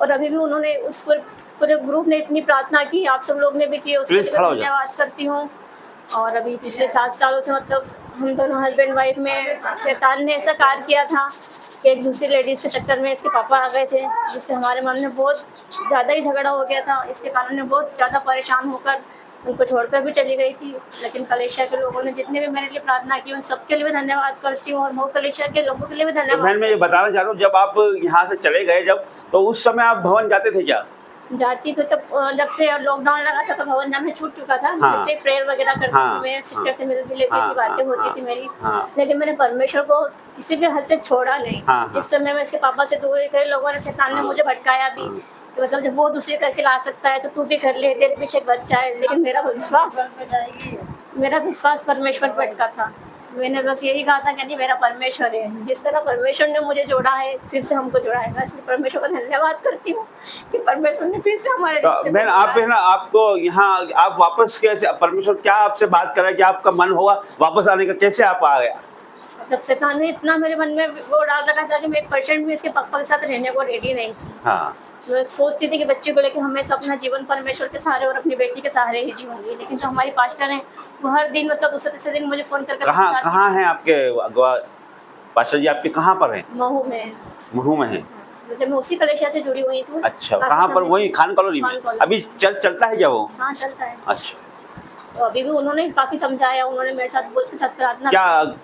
Speaker 1: और अभी भी उन्होंने उस पर पूरे ग्रुप ने इतनी प्रार्थना की, आप सब लोग ने भी की, उसके लिए धन्यवाद करती हूँ। और अभी पिछले 7 सालों से मतलब हम दोनों हस्बैंड वाइफ में शैतान ने ऐसा कार्य किया था कि एक दूसरी लेडीज़ के चक्कर में इसके पापा आ गए थे, जिससे हमारे मन में बहुत ज़्यादा ही झगड़ा हो गया था। इसके कारण मैं बहुत ज़्यादा परेशान होकर उनको छोड़कर भी चली गई थी। लेकिन कलेशिया के लोगों ने जितने भी मेरे लिए प्रार्थना की, उन सबके लिए भी धन्यवाद करती हूँ, और वो कलेशिया के लोगों के लिए भी धन्यवाद।
Speaker 2: बहन, मैं ये बताना चाह रहा हूँ, जब आप यहाँ से चले गए तो उस समय आप भवन जाते थे क्या?
Speaker 1: जाती तो तब जब से लॉकडाउन लगा था तो भवन जाना छूट चुका था।
Speaker 2: हाँ।
Speaker 1: जैसे प्रेयर वगैरह करती थी मैं, सिस्टर से मिल भी लेती थी, बातें होती थी मेरी। लेकिन मैंने परमेश्वर को किसी भी हद से छोड़ा नहीं। इस समय मैं इसके पापा से दूर, कई लोगों ने शैतान ने मुझे भटकाया भी, मतलब जब वो दूसरे करके ला सकता है तो तू भी कर ले, तेरे पीछे एक बच्चा है। लेकिन मेरा विश्वास परमेश्वर पर अटका था। मैंने बस यही कहा था कि नहीं, मेरा परमेश्वर है, जिस तरह परमेश्वर ने मुझे जोड़ा है फिर से हमको जोड़ाएगा। इसलिए परमेश्वर का धन्यवाद करती हूँ कि परमेश्वर ने फिर से हमारे रिश्ते
Speaker 2: बहन, आप है ना, आपको यहाँ आप वापस कैसे, परमेश्वर क्या आपसे बात कर रहा है कि आपका मन होगा वापस आने का, कैसे आप आ गया?
Speaker 1: मतलब शैतान ने इतना मेरे मन में वो डाल रखा था कि मैं 1% भी इसके पापा के साथ रहने को रेडी नहीं थी।
Speaker 2: हाँ।
Speaker 1: मैं सोचती थी कि बच्चे को लेकर हमेशा अपना जीवन परमेश्वर के सहारे और अपनी बेटी के सहारे ही जीऊंगी। लेकिन जो हमारी पास्टर हैं वो हर दिन मतलब दूसरे तीसरे दिन मुझे फोन करके
Speaker 2: कहाँ हैं आपके पास्टर जी? आपके कहाँ पर हैं? महू में। महू में है?
Speaker 1: मतलब मैं उसी कलेशिया से जुड़ी हुई थी।
Speaker 2: अच्छा, कहाँ पर? वही खान कॉलोनी में? अभी चलता है क्या वो?
Speaker 1: हाँ, चलता है।
Speaker 2: अच्छा।
Speaker 1: तो अभी भी उन्होंने काफी समझाया, उन्होंने मेरे साथ बोझ के साथ प्रार्थना।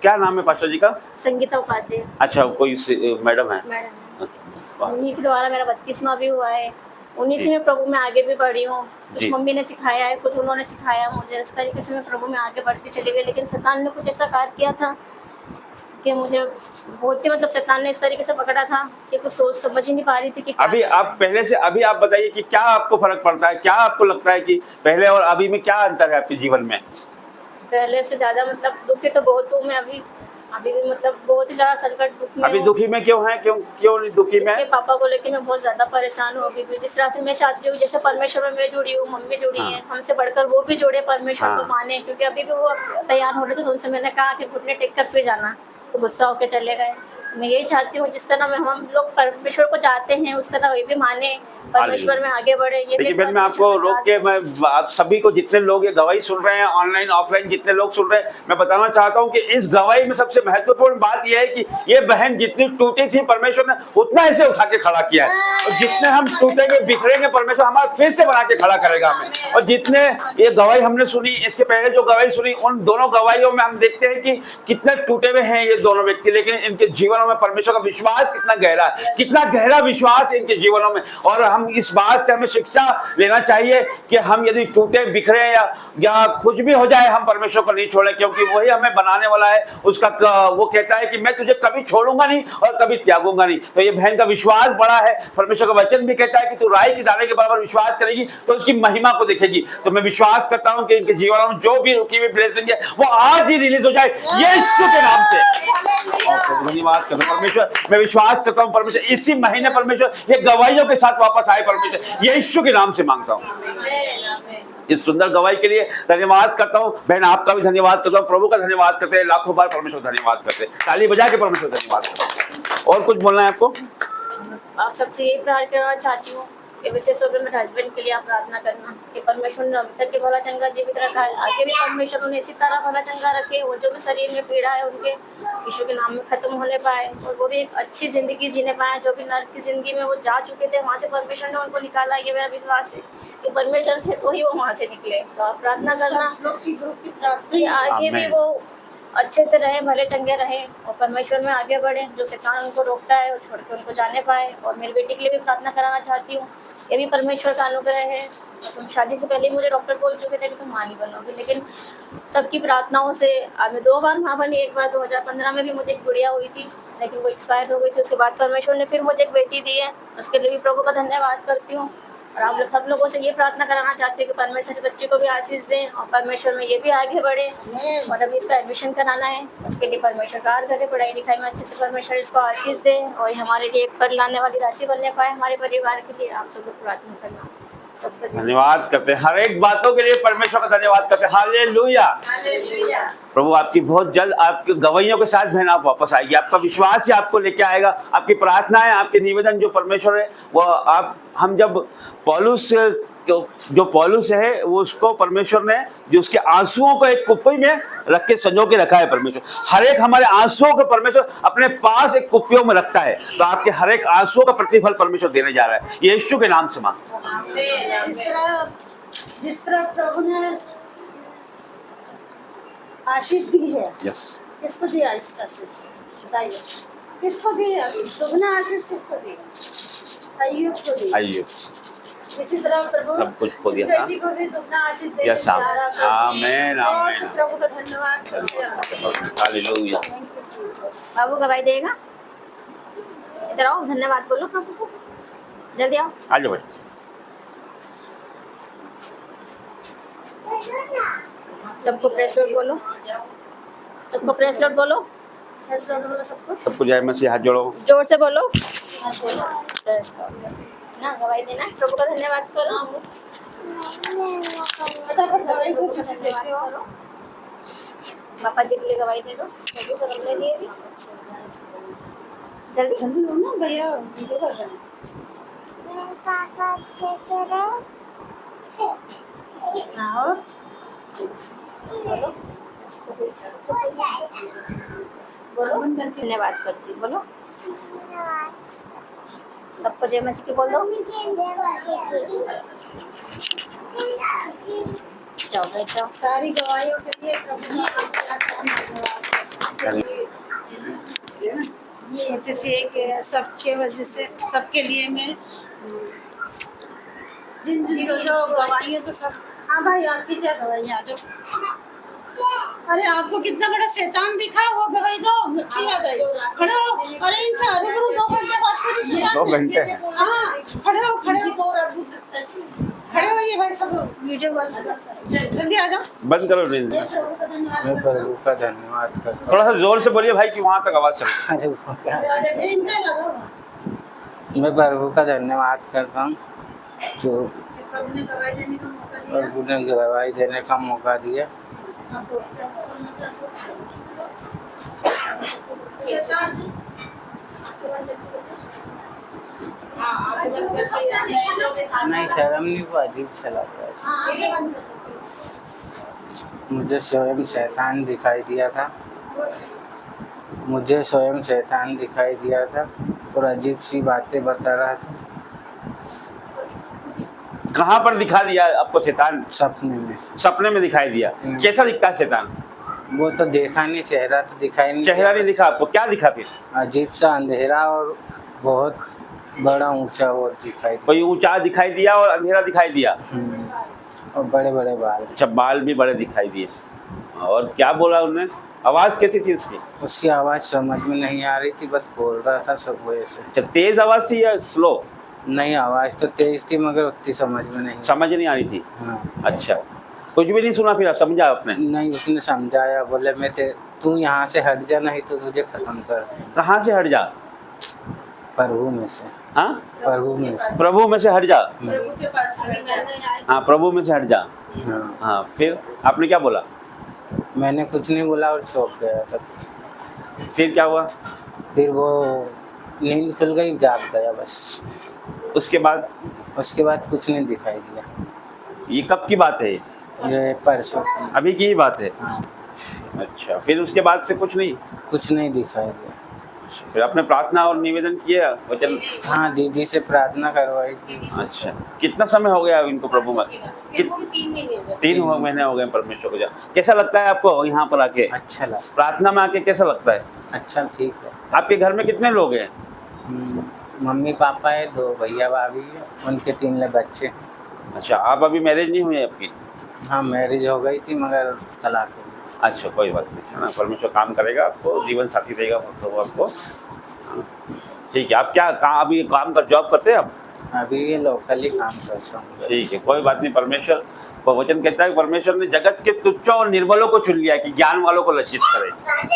Speaker 2: क्या नाम है पास्टर जी का?
Speaker 1: संगीता उपाध्याय।
Speaker 2: अच्छा, कोई मैडम है?
Speaker 1: मैडम। उन्हीं के द्वारा मेरा 32वां भी हुआ है। उन्हीं से मैं प्रभु में आगे भी बढ़ी हूँ। कुछ मम्मी ने सिखाया है, कुछ उन्होंने सिखाया मुझे, इस तरीके से मैं प्रभु में आगे बढ़ती चली गई। लेकिन शैतान ने कुछ ऐसा कार्य किया था कि मुझे बहुत ही मतलब शैतान ने इस तरीके से पकड़ा था कि कुछ सोच समझ ही नहीं पा रही थी कि
Speaker 2: अभी आप पहले से अभी आप बताइए कि क्या आपको फर्क पड़ता है, क्या आपको लगता है कि पहले और अभी में क्या अंतर है आपके जीवन में?
Speaker 1: पहले से ज़्यादा मतलब दुखी तो बहुत हूँ मैं अभी।
Speaker 7: अभी भी मतलब बहुत ही ज्यादा संकट दुख में
Speaker 2: अभी
Speaker 7: हूँ।
Speaker 2: दुखी में क्यों है, क्यों नहीं दुखी में?
Speaker 7: इसके पापा को लेकर मैं बहुत ज्यादा परेशान हूँ अभी भी। जिस तरह से मैं चाहती हूँ, जैसे परमेश्वर में मैं जुड़ी हूँ, मम्मी जुड़ी
Speaker 2: हाँ।
Speaker 7: है, हमसे बढ़कर वो भी जुड़े परमेश्वर
Speaker 2: हाँ।
Speaker 7: को माने, क्योंकि अभी भी वो तैयार हो रहे थे तो उनसे मैंने कहा कि घुटने टेक कर फिर जाना, तो गुस्सा होकर चले गए। मैं यही चाहती हूँ जिस तरह में हम लोग परमेश्वर को चाहते हैं उस तरह वे भी माने, परमेश्वर में आगे बढ़े। ये
Speaker 2: देखिए बहन, मैं आपको रोक के, मैं आप सभी को, जितने लोग ये गवाही सुन रहे हैं, ऑनलाइन ऑफलाइन जितने लोग सुन रहे हैं, मैं बताना चाहता हूँ कि इस गवाही में सबसे महत्वपूर्ण बात यह है कि ये बहन जितनी टूटी थी, परमेश्वर ने उतना ऐसे उठा के खड़ा किया है, और जितने हम टूटेंगे बिखरेंगे, परमेश्वर हमारा फिर से बना के खड़ा करेगा हमें। और जितने ये गवाही हमने सुनी, इसके पहले जो गवाही सुनी, उन दोनों गवाहियों में हम देखते हैं कि कितने टूटे हुए हैं ये दोनों व्यक्ति, लेकिन इनके जीवनों में परमेश्वर का विश्वास कितना गहरा है, कितना गहरा विश्वास है इनके जीवनों में। और हम इस बात से हमें शिक्षा लेना चाहिए कि हम यदि टूटे बिखरे या कुछ भी हो जाए, हम परमेश्वर को नहीं छोड़ें, क्योंकि वही हमें बनाने वाला है। उसका वो कहता है कि मैं तुझे कभी छोड़ूंगा नहीं और कभी त्यागूंगा नहीं। तो ये बहन का विश्वास बड़ा है। परमेश्वर का वचन भी कहता है कि तू राई के दाने के बराबर विश्वास करेगी तो उसकी महिमा को देखेगी। तो मैं विश्वास करता हूं कि इनके जीवन में जो भी रुकी हुई ब्लेसिंग है वो आज ही रिलीज हो जाए यीशु के नाम से। और धन्यवाद करता हूं परमेश्वर, मैं विश्वास करता हूं परमेश्वर इसी महीने परमेश्वर ये गवाहियों के साथ वापस आए। परमेश्वर यीशु के नाम से मांगता हूं। इस सुंदर गवाही के लिए धन्यवाद करता हूं। बहन आपका भी धन्यवाद करता हूं, प्रभु का धन्यवाद करते हैं, लाखों बार परमेश्वर धन्यवाद करते हैं, ताली बजा के परमेश्वर धन्यवाद करते हैं। और कुछ बोलना है आपको?
Speaker 7: आप सबसे यही प्रार्थना करना चाहती हूँ कि विशेष रूप में मेरे हस्बैंड के लिए आप प्रार्थना करना कि परमेश्वर ने अभी तक के भला चंगा जीवित रखा है, आगे भी परमेश्वर उन्हें इसी तरह भला चंगा रखे। वो जो भी शरीर में पीड़ा है उनके यीशु के नाम में खत्म होने पाए, और वो भी एक अच्छी जिंदगी जीने पाए। जो भी नर्क की जिंदगी में वो जा चुके थे, वहाँ से परमेश्वर ने उनको निकाला। ये मेरा विश्वास है कि परमेश्वर से तो ही वो वहाँ से निकले। तो आप प्रार्थना करना कि आगे भी वो अच्छे से रहे, भले चंगे रहे और परमेश्वर में आगे बढ़े। जो शैतान उनको रोकता है वो छोड़ के उनको जाने पाए। और मेरी बेटी के लिए भी प्रार्थना कराना चाहती हूँ, ये भी परमेश्वर का अनुग्रह है। तुम शादी से पहले मुझे डॉक्टर बोल चुके थे कि तुम माँ नहीं बनोगी, लेकिन सबकी प्रार्थनाओं से आज मैं 2 बार माँ बनी। एक बार 2015 में भी मुझे एक गुड़िया हुई थी, लेकिन वो एक्सपायर हो गई थी। उसके बाद परमेश्वर ने फिर मुझे एक बेटी दी है, उसके लिए भी प्रभु का धन्यवाद करती हूँ। और आप लोग सब लोगों से ये प्रार्थना कराना चाहते हैं कि परमेश्वर बच्चे को भी आशीष दें और परमेश्वर में ये भी आगे बढ़े। और अभी इसका एडमिशन कराना है, उसके लिए परमेश्वर कार्य करे, पढ़ाई लिखाई में अच्छे से परमेश्वर इसको आशीष दे और हमारे लिए एक पर लाने वाली राशि बनने पाए हमारे परिवार के लिए। आप सब लोग प्रार्थना करना।
Speaker 2: धन्यवाद करते हैं, हर एक बातों के लिए परमेश्वर का धन्यवाद करते हैं। हालेलुया। प्रभु आपकी बहुत जल्द आपकी गवाहियों के साथ बहन आप वापस आएगी। आपका विश्वास ही आपको लेके आएगा। आपकी प्रार्थनाएं, आपके निवेदन जो परमेश्वर है वो आप, हम जब पौलुस जो पौलुस है वो उसको परमेश्वर ने जो उसके आंसुओं को एक कुप्पी में रख के संजो के रखा है। परमेश्वर हर एक हमारे आंसुओं को परमेश्वर अपने पास एक कुप्पियों में रखता है। तो आपके हर एक आंसुओं का प्रतिफल परमेश्वर देने जा रहा है। यीशु के नाम से मांगता हूं।
Speaker 3: जिस तरह प्रभु ने आशीष दी है,
Speaker 2: यस,
Speaker 3: किसको दिया आशीष? बताइए, किसको दी आशीष? दुगना आशीष किसको दी? अय्यूब को दी।
Speaker 2: अय्यूब।
Speaker 3: इसी तरह प्रभु
Speaker 2: सब कुछ खो दिया
Speaker 3: इस बेटी को भी दुगना आशीष देने
Speaker 2: यस,
Speaker 3: जा रहा है।
Speaker 2: आमीन,
Speaker 3: और से
Speaker 2: आमीन।
Speaker 3: प्रभु का धन्यवाद करते हैं।
Speaker 2: हालेलुया।
Speaker 3: Thank you, Jesus.
Speaker 7: बाबू गवाही देगा, इधर आओ, धन्यवाद बोलो प्रभु को, जल्दी आओ।
Speaker 2: आ जाओ बेटा।
Speaker 7: सबको प्रेस लॉर्ड बोलो, सबको प्रेस लॉर्ड बोलो,
Speaker 3: Yes, Lord, बोलो सबको।
Speaker 2: सबको जय मसीह, हाथ जोड़ो।
Speaker 7: जोर से बोलो। प्रेस लॉर्ड ना, गवाही देना, प्रभु का धन्यवाद करो।
Speaker 3: फटाफट गवाही को अच्छे से देते हो।
Speaker 7: पापा जी के लिए गवाही दे दो, प्रभु का अपने लिए भी। जल्दी
Speaker 3: जल्दी दो ना भैया, वीडियो कर रहे हैं। आओ।
Speaker 7: बोलो, धन्यवाद करती, बोलो सबको जय मसीह की बोल दो। जाओ बैठ जाओ।
Speaker 3: सारी गवाहियों के लिए प्रभु ने ये छोटे से एक सबके वजह से, सबके लिए मैं जिन जिन जो गवाहियाँ तो सब। हाँ भाई, आपकी क्या गवाही? आ जाओ। अरे आपको कितना बड़ा शैतान दिखा, वो गवाही दो। अच्छी याद आई। खड़े हो। अरे इनसे रूबरू 2 घंटे बात करी शैतान ने।
Speaker 2: 2 घंटे।
Speaker 3: हाँ, खड़े हो, खड़े हो, खड़े हो ये भाई सब वीडियो जल्दी आ जाओ।
Speaker 2: बंद करो रील।
Speaker 3: ये प्रभु का धन्यवाद
Speaker 8: मैं प्रभु का धन्यवाद करता हूँ।
Speaker 2: थोड़ा सा जोर से बोलिए भाई कि वहां तक आवाज चले।
Speaker 8: अरे वो क्या,
Speaker 3: ये इनका लगा हुआ
Speaker 8: मैं प्रभु का धन्यवाद करता हूँ जो
Speaker 3: प्रभु ने गवाही देने का मौका दिया।
Speaker 8: प्रभु ने गवाही देने का मौका दिया।
Speaker 3: आपको क्या बोलना चाहते हो? शैतान
Speaker 8: नहीं, शर्म नहीं को अजीब सा लग रहा है।
Speaker 3: आगे बंद कर।
Speaker 8: मुझे स्वयं शैतान दिखाई दिया था, मुझे स्वयं शैतान दिखाई दिया था और अजीब सी बातें बता रहा था
Speaker 2: कहाँ पर दिखा दिया आपको शैतान?
Speaker 8: सपने में।
Speaker 2: सपने में दिखाई दिया। कैसा दिखता है शैतान?
Speaker 8: वो तो देखा नहीं, चेहरा तो दिखाई नहीं,
Speaker 2: चेहरा नहीं दिखा आपको, क्या दिखा फिर?
Speaker 8: अजीब सा अंधेरा और बहुत बड़ा ऊंचा और दिखाई दिया।
Speaker 2: कोई ऊंचा दिखाई दिया और अंधेरा दिखाई दिया।
Speaker 8: और बड़े बड़े बाल।
Speaker 2: अच्छा, बाल भी बड़े दिखाई दिए। और क्या बोला उन्होंने? आवाज कैसी थी उसकी?
Speaker 8: उसकी आवाज़ समझ में नहीं आ रही थी, बस बोल रहा था सब वैसे।
Speaker 2: अच्छा, तेज आवाज थी या स्लो?
Speaker 8: नहीं, आवाज़ तो तेज थी मगर उतनी समझ में नहीं।
Speaker 2: समझ नहीं आ रही थी।
Speaker 8: हाँ।
Speaker 2: अच्छा, कुछ भी नहीं सुना फिर? आप समझा आपने?
Speaker 8: नहीं, उसने समझाया, बोले तू यहाँ से हट जा, नहीं तो तुझे खत्म कर दूँ।
Speaker 2: कहाँ से हट जा?
Speaker 8: प्रभु में से।
Speaker 2: हाँ,
Speaker 8: प्रभु में से।
Speaker 2: प्रभु में से हट जा।
Speaker 4: प्रभु के पास
Speaker 2: हाँ, प्रभु में से हट जा।
Speaker 8: हाँ,
Speaker 2: हाँ, फिर आपने क्या बोला?
Speaker 8: मैंने कुछ नहीं बोला और चौंक गया था।
Speaker 2: फिर क्या हुआ?
Speaker 8: फिर वो नींद खुल गई, जाग गया बस।
Speaker 2: उसके बाद?
Speaker 8: उसके बाद कुछ नहीं दिखाई दिया।
Speaker 2: ये कब की बात है?
Speaker 8: ये परसों की।
Speaker 2: अभी की ही बात है।
Speaker 8: हाँ,
Speaker 2: अच्छा, फिर उसके बाद से कुछ नहीं?
Speaker 8: कुछ नहीं दिखाई दिया।
Speaker 2: फिर आपने प्रार्थना और निवेदन किया वचन?
Speaker 8: हाँ, दीदी से प्रार्थना करवाई थी।
Speaker 2: अच्छा, कितना समय हो गया इनको प्रभु में?
Speaker 4: 3 महीने हो गए।
Speaker 2: 3 महीने हो गए परमेश्वर को। कैसा लगता है आपको यहाँ पर आके?
Speaker 8: अच्छा लगा।
Speaker 2: प्रार्थना में आके कैसा लगता है?
Speaker 8: अच्छा, ठीक है।
Speaker 2: आपके घर में कितने लोग हैं?
Speaker 8: मम्मी पापा है, 2 भैया भाभी है, उनके 3 बच्चे हैं।
Speaker 2: अच्छा, आप अभी मैरिज नहीं हुई है आपकी?
Speaker 8: हाँ, मैरिज हो गई थी मगर तलाक हो गई।
Speaker 2: अच्छा, कोई बात नहीं है ना, परमेश्वर काम करेगा, आपको जीवन साथी देगा प्रभु आपको। ठीक है, आप क्या अभी काम कर जॉब करते हैं आप?
Speaker 8: अभी ये लोकली काम करता हूँ बस।
Speaker 2: ठीक है, कोई बात नहीं। परमेश्वर वचन कहता है परमेश्वर ने जगत के तुच्छों और निर्बलों को चुन लिया है कि ज्ञान वालों को लज्जित करे।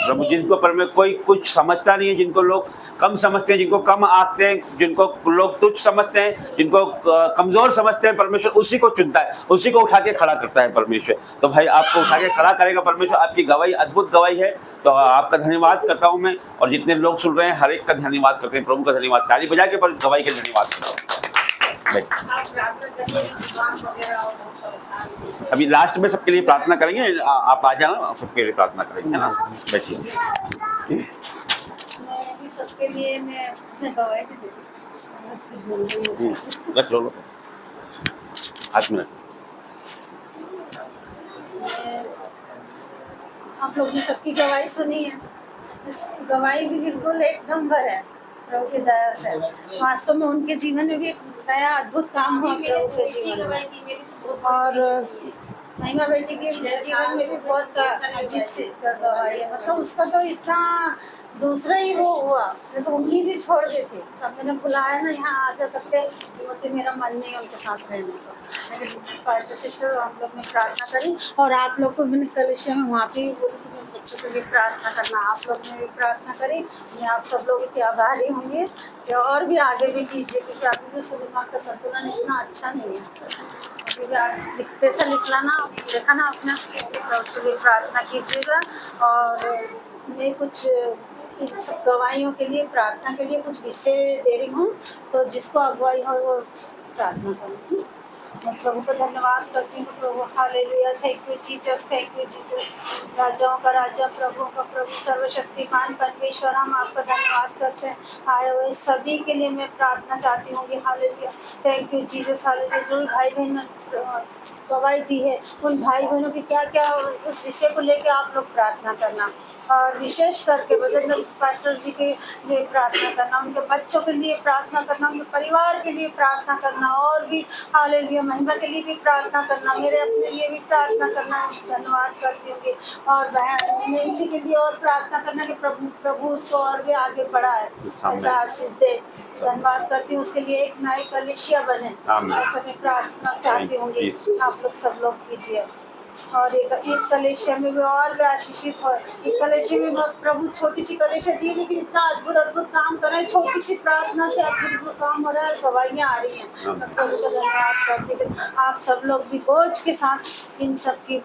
Speaker 2: प्रभु जिनको कोई कुछ समझता नहीं है, जिनको लोग कम समझते हैं, जिनको कम आंकते हैं, जिनको लोग तुच्छ समझते हैं, जिनको कमजोर समझते हैं, परमेश्वर उसी को चुनता है, उसी को उठा के खड़ा करता है परमेश्वर। तो भाई आपको उठा के खड़ा करेगा परमेश्वर। आपकी गवाही अद्भुत गवाही है, तो आपका धन्यवाद करता हूँ मैं। और जितने लोग सुन रहे हैं हर एक का धन्यवाद करते हैं, प्रभु का धन्यवाद। ताली बजा के गवाही के धन्यवाद करता हूँ। अभी लास्ट में सबके लिए प्रार्थना करेंगे, आप आ जाना, सबके लिए प्रार्थना करेंगे ना। बैठिए।
Speaker 3: मैं भी सबके लिए मैं गवाही भी देती हूँ।
Speaker 2: रख लो, हाथ में रख।
Speaker 3: आप लोग ने सबकी गवाही सुनी है। इस गवाही भी बिल्कुल एक नंबर है प्रभु की दया से। वास्तव में उनके जीवन में भी एक नया अद्भुत काम हुआ प्रभु के जीवन में। और महिमा बेटी के जीवन में भी बहुत अजीब सी गवाही है। मतलब उसका तो इतना दूसरा ही वो हुआ, मैं तो उम्मीद ही छोड़ देती। तब मैंने बुलाया ना यहाँ आ जा करके, बोलते मेरा मन नहीं है उनके साथ रहने का। मेरे फादर सिस्टर हम लोग ने प्रार्थना करी और आप लोग को मैंने कल विषय में वहाँ पे भी बोली थी मेरे बच्चों को भी प्रार्थना करना। आप लोग ने भी प्रार्थना करी। मैं आप सब लोगों के आभारी होंगे कि और भी आगे भी कीजिए, क्योंकि अभी भी उसके दिमाग का संतुलन इतना अच्छा नहीं है। अभी भी आप पैसा निकला ना, देखा ना अपना, तो उसके लिए प्रार्थना कीजिएगा। और मैं कुछ सब गवाहियों के लिए प्रार्थना के लिए कुछ विषय दे रही हूँ, तो जिसको अगुवाई हो वो प्रार्थना करूँ। मैं प्रभु को धन्यवाद करती हूँ। प्रभु hallelujah, thank you Jesus, thank you Jesus. राजाओं का राजा, प्रभु का प्रभु, सर्वशक्तिमान परमेश्वर, हम आपका धन्यवाद करते हैं। आए हुए सभी के लिए मैं प्रार्थना चाहती हूँ कि hallelujah, thank you Jesus, hallelujah. जो भी भाई बहन गवाही दी है, उन भाई बहनों की क्या क्या उस विषय को लेके आप लोग प्रार्थना करना, और विशेष करके बजरंग पास्टर जी के लिए प्रार्थना करना, उनके बच्चों के लिए प्रार्थना करना, उनके परिवार के लिए प्रार्थना करना, और भी हालेलुया महिमा के लिए भी प्रार्थना करना, मेरे अपने लिए भी प्रार्थना करना। धन्यवाद करती हूँ। और बहन नैन्सी के लिए और प्रार्थना करना कि प्रभु उसको और भी आगे बढ़ाए, ऐसा आशीष दे। धन्यवाद करती हूँ, उसके लिए एक नई कलीसिया बने, ऐसा मैं प्रार्थना चाहती हूँ। आप लोग सब लोग कीजिए, और इस कलेशिया में भी और भी आशीषित हो। इस कलेशिया में प्रभु छोटी सी कलेशिया दी, लेकिन इतना अद्भुत अद्भुत काम कर रहे हैं, छोटी सी प्रार्थना से अद्भुत काम हो रहा है, गवाहियाँ आ रही हैं। प्रभु का धन्यवाद करते हैं। आप सब लोग भी बोझ के साथ इन सब की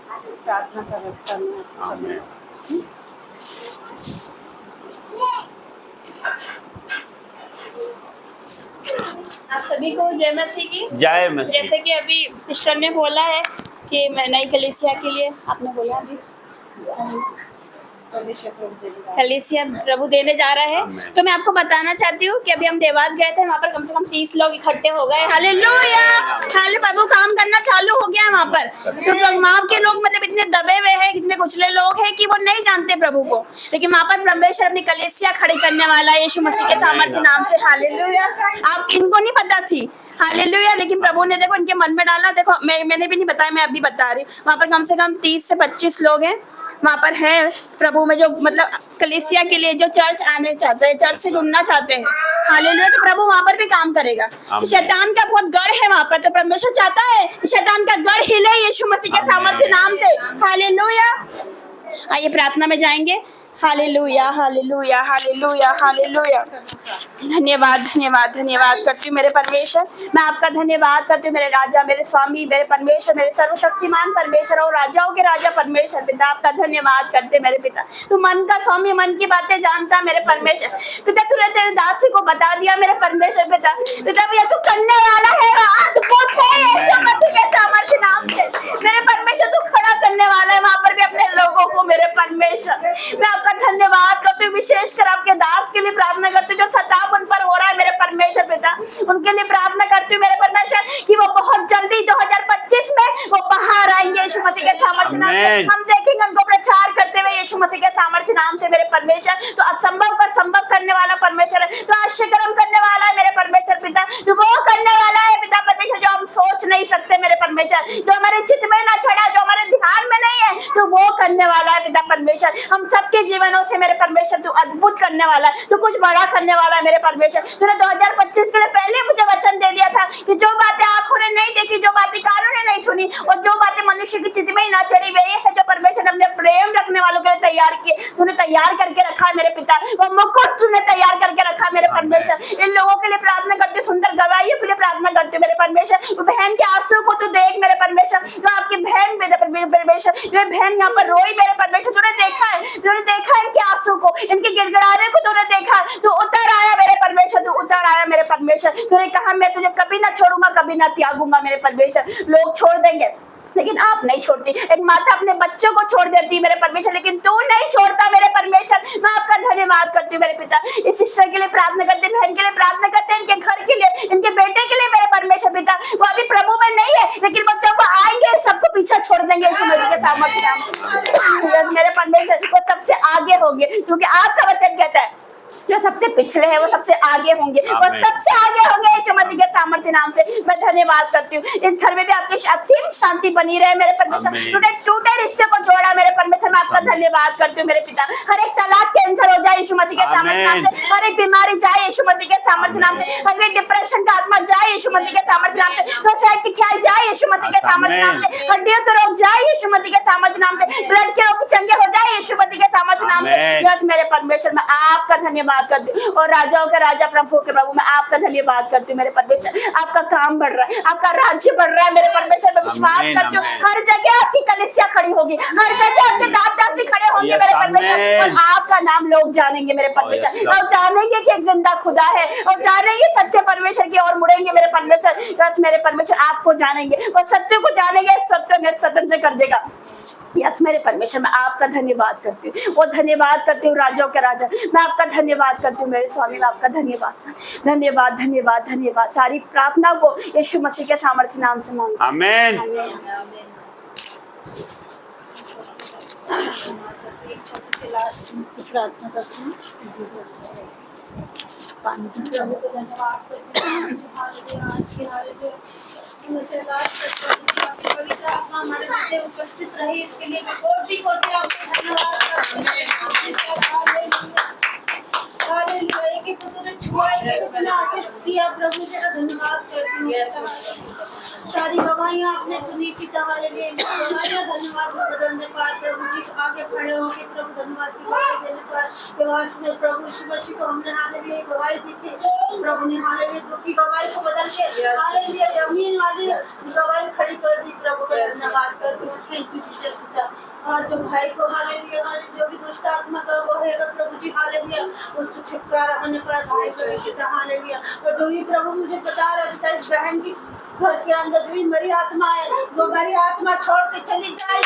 Speaker 3: प्रार्थना करना।
Speaker 1: आप सभी को जय मसीह की।
Speaker 2: जय मसीह।
Speaker 1: जैसे कि अभी सिस्टर ने बोला है कि मैं नई कलीसिया के लिए, आपने बोला अभी कलीसिया प्रभु देने जा रहा है, तो मैं आपको बताना चाहती हूँ कि अभी हम देवास गए थे, वहाँ पर कम से कम 30 लोग इकट्ठे हो गए। हालेलुया, हाले प्रभु काम करना चालू हो गया वहाँ पर। तो वहाँ के लोग मतलब इतने दबे हुए हैं, इतने कुचले लोग हैं कि वो नहीं जानते प्रभु को, लेकिन वहाँ पर परमेश्वर अपनी कलीसिया खड़ी करने वाला है यीशु मसीह के सामर्थ्य नाम से। हालेलुया, आप इनको नहीं पता थी। हालेलुया, लेकिन प्रभु ने देखो इनके मन में डाला। देखो मैंने भी नहीं बताया, मैं अभी बता रही हूँ। वहाँ पर कम से कम 30 से 25 लोग हैं वहाँ पर है प्रभु में, जो मतलब कलीसिया के लिए जो चर्च आने चाहते हैं, चर्च से जुड़ना चाहते हैं। हालेलुया, तो प्रभु वहाँ पर भी काम करेगा। शैतान का बहुत गढ़ है वहाँ पर, तो परमेश्वर चाहता है कि शैतान का गढ़ हिले यीशु मसीह के सामर्थ्य नाम से। हालेलुया, आइए प्रार्थना में जाएंगे। Hallelujah, hallelujah, hallelujah, hallelujah. धन्यवाद, धन्यवाद, धन्यवाद करती हूँ मेरे परमेश्वर। मैं आपका धन्यवाद करती हूँ मेरे राजा, मेरे स्वामी, मेरे परमेश्वर, मेरे सर्वशक्तिमान परमेश्वर और राजाओं के राजा परमेश्वर पिता। आपका धन्यवाद करते मेरे पिता। तू मन का स्वामी, मन की बातें जानता मेरे परमेश्वर पिता। तूने तेरे दासी को बता दिया मेरे परमेश्वर पिता। पिता भैया तू करने वाला है, यीशु मसीह के सामर्थ्य नाम से मेरे परमेश्वर तू खड़ा करने वाला है वहाँ पर भी अपने लोगों को मेरे परमेश्वर। मैं आपका धन्यवाद करती हूँ, विशेषकर आपके दास के लिए प्रार्थना करती हूँ जो सताप उन पर हो रहा है मेरे परमेश्वर पिता। उनके लिए प्रार्थना करती हूँ मेरे परमेश्वर कि वो बहुत जल्दी 2025 में वो बाहर आएंगे यीशु मसीह के सामर्थ्य नाम से। हम देखेंगे उनको प्रचार करते हुए यीशु मसीह के सामर्थ्य नाम से मेरे परमेश्वर। तो असंभव का संभव करने वाला परमेश्वर है, तो आश्चर्य करने वाला है मेरे परमेश्वर पिता। तो वो करने वाला है पिता परमेश्वर जो हम सोच नहीं सकते मेरे परमेश्वर, जो हमारे चित्त में ना चढ़ा, जो हमारे ध्यान में नहीं है, तो वो करने वाला है पिता परमेश्वर। हम सबके जीवनों से मेरे परमेश्वर तू अद्भुत करने वाला है, तू कुछ बड़ा करने वाला है मेरे परमेश्वर। तूने 2025 के लिए पहले मुझे वचन दे दिया था कि जो बातें आंखों ने नहीं देखी, जो बातें कानों ने नहीं सुनी, और जो बातें मनुष्य की चित्त में ही ना चढ़ी, वे है जो परमेश्वर ने अपने प्रेम रखने वालों के लिए तैयार किए। तूने तैयार करके रखा है मेरे पिता, वो मुकुट तूने तैयार करके रखा मेरे परमेश्वर। इन लोगों के लिए प्रार्थना करती, सुंदर गवाहियों के लिए प्रार्थना करती मेरे परमेश्वर। बहन के आंसू को तू देख मेरे परमेश्वर, जो आपकी बहन मेरे परमेश्वर, जो बहन यहाँ पर रोई मेरे परमेश्वर, तूने देखा है, तूने देखा इनके आंसू को, इनके गिड़गिड़ाने को तूने देखा। तू उतर आया मेरे परमेश्वर, तू उतर आया मेरे परमेश्वर। तूने कहा मैं तुझे कभी ना छोड़ूंगा, कभी ना त्यागूंगा मेरे परमेश्वर। लोग छोड़ देंगे लेकिन आप नहीं छोड़ती। एक माता अपने बच्चों को छोड़ देती मेरे परमेश्वर, लेकिन तू नहीं छोड़ता मेरे परमेश्वर। मैं आपका धन्यवाद करती हूँ मेरे पिता। इस सिस्टर के लिए प्रार्थना करते, बहन के लिए प्रार्थना करते, इनके घर के लिए, इनके बेटे के लिए मेरे परमेश्वर पिता। वो अभी प्रभु में नहीं है, लेकिन वो जब आएंगे सबको पीछे छोड़ देंगे यीशु मसीह के सामर्थ्य मेरे परमेश्वर। वो सबसे आगे होंगे, क्योंकि आपका वचन कहता है जो सबसे पिछड़े हैं वो सबसे आगे होंगे, वो सबसे आगे होंगे यीशु मसीह के सामर्थ्य नाम से। मैं धन्यवाद करती हूँ। इस घर में भी आपकी असीम शांति बनी रहे मेरे परमेश्वर। टूटे टूटे रिश्ते को जोड़ा मेरे परमेश्वर। मैं आपका धन्यवाद करती हूँ मेरे पिता। हर एक तलाक कैंसर हो जाए यीशु मसीह के सामर्थ्य नाम से। हर एक बीमारी जाए यीशु मसीह के सामर्थ्य नाम से। हर एक डिप्रेशन का आत्मा जाए यीशु मसीह के सामर्थ्य नाम से। सुसाइड की ख्याल जाए यीशु मसीह के सामर्थ्य नाम से। हड्डियों के रोग जाए यीशु मसीह के सामर्थ्य नाम से। ब्लड के रोग चंगे हो जाए यीशु मसीह के सामर्थ्य नाम से। यस मेरे परमेश्वर, मैं आपका धन्यवाद करती हूँ, और राजाओं के राजा प्रभु के प्रभु मैं आपका धन्यवाद करती हूँ मेरे परमेश्वर। आपका काम बढ़ रहा है, आपका राज्य बढ़ रहा है मेरे परमेश्वर। मैं विश्वास करती हूँ हर जगह आपकी कलीसिया खड़ी होगी, हर जगह आपके दास दासी खड़े होंगे मेरे परमेश्वर, और आपका नाम लोग जानेंगे मेरे परमेश्वर, और जानेंगे कि एक जिंदा खुदा है, और जानेंगे सच्चे परमेश्वर की ओर मुड़ेंगे मेरे परमेश्वर। बस मेरे परमेश्वर आपको जानेंगे और सत्य को जानेंगे, सत्य में स्वतंत्र कर देगा। यस मेरे परमेश्वर, मैं आपका धन्यवाद करती हूँ और धन्यवाद करती हूँ राजाओं के राजा, मैं आपका धन्यवाद करती हूँ मेरे स्वामी, मैं आपका धन्यवाद धन्यवाद धन्यवाद धन्यवाद। सारी प्रार्थना को यीशु मसीह के सामर्थ्य नाम से मांगती हूँ।
Speaker 2: आमीन।
Speaker 3: प्रार्थना करती हूँ। प्रभु को धन्यवाद करती हूँ। आज की हालत से पवित्र आत्मा हमारे मध्य उपस्थित रही, इसके लिए मैं कोटि कोटि आपको धन्यवाद करती हूँ। हालेलुया, एक ही पुत्र ने छुआ, इतना आशीष दिया, प्रभु तेरा धन्यवाद करती हूँ। सारी गवाहियाँ आपने सुनी पिता, हालेलुया, गवाहियाँ धन्यवाद में बदलने पाए प्रभु जी, आगे खड़े होके प्रभु धन्यवाद की गवाही देने पाए। विवास में प्रभु यीशु मसीह को हमने हालेलुया गवाही दी थी, प्रभु ने हालेलुया दुख की गवाही को बदल के हालेलुया जमीन वाली गवाही खड़ी कर दी। प्रभु का धन्यवाद करती हूँ। थैंक यू जीसस पिता। और जो भाई को हालेलुया जो भी दुष्ट आत्मा का वो है प्रभु जी हालेलुया, उसको छुटकारा होने पर भाई को पिता हालेलुया। और जो भी प्रभु मुझे बता रहा पिता, इस बहन की घर के अंदर जो भी मरी आत्मा है, वो मरी आत्मा छोड़ के चली जाए।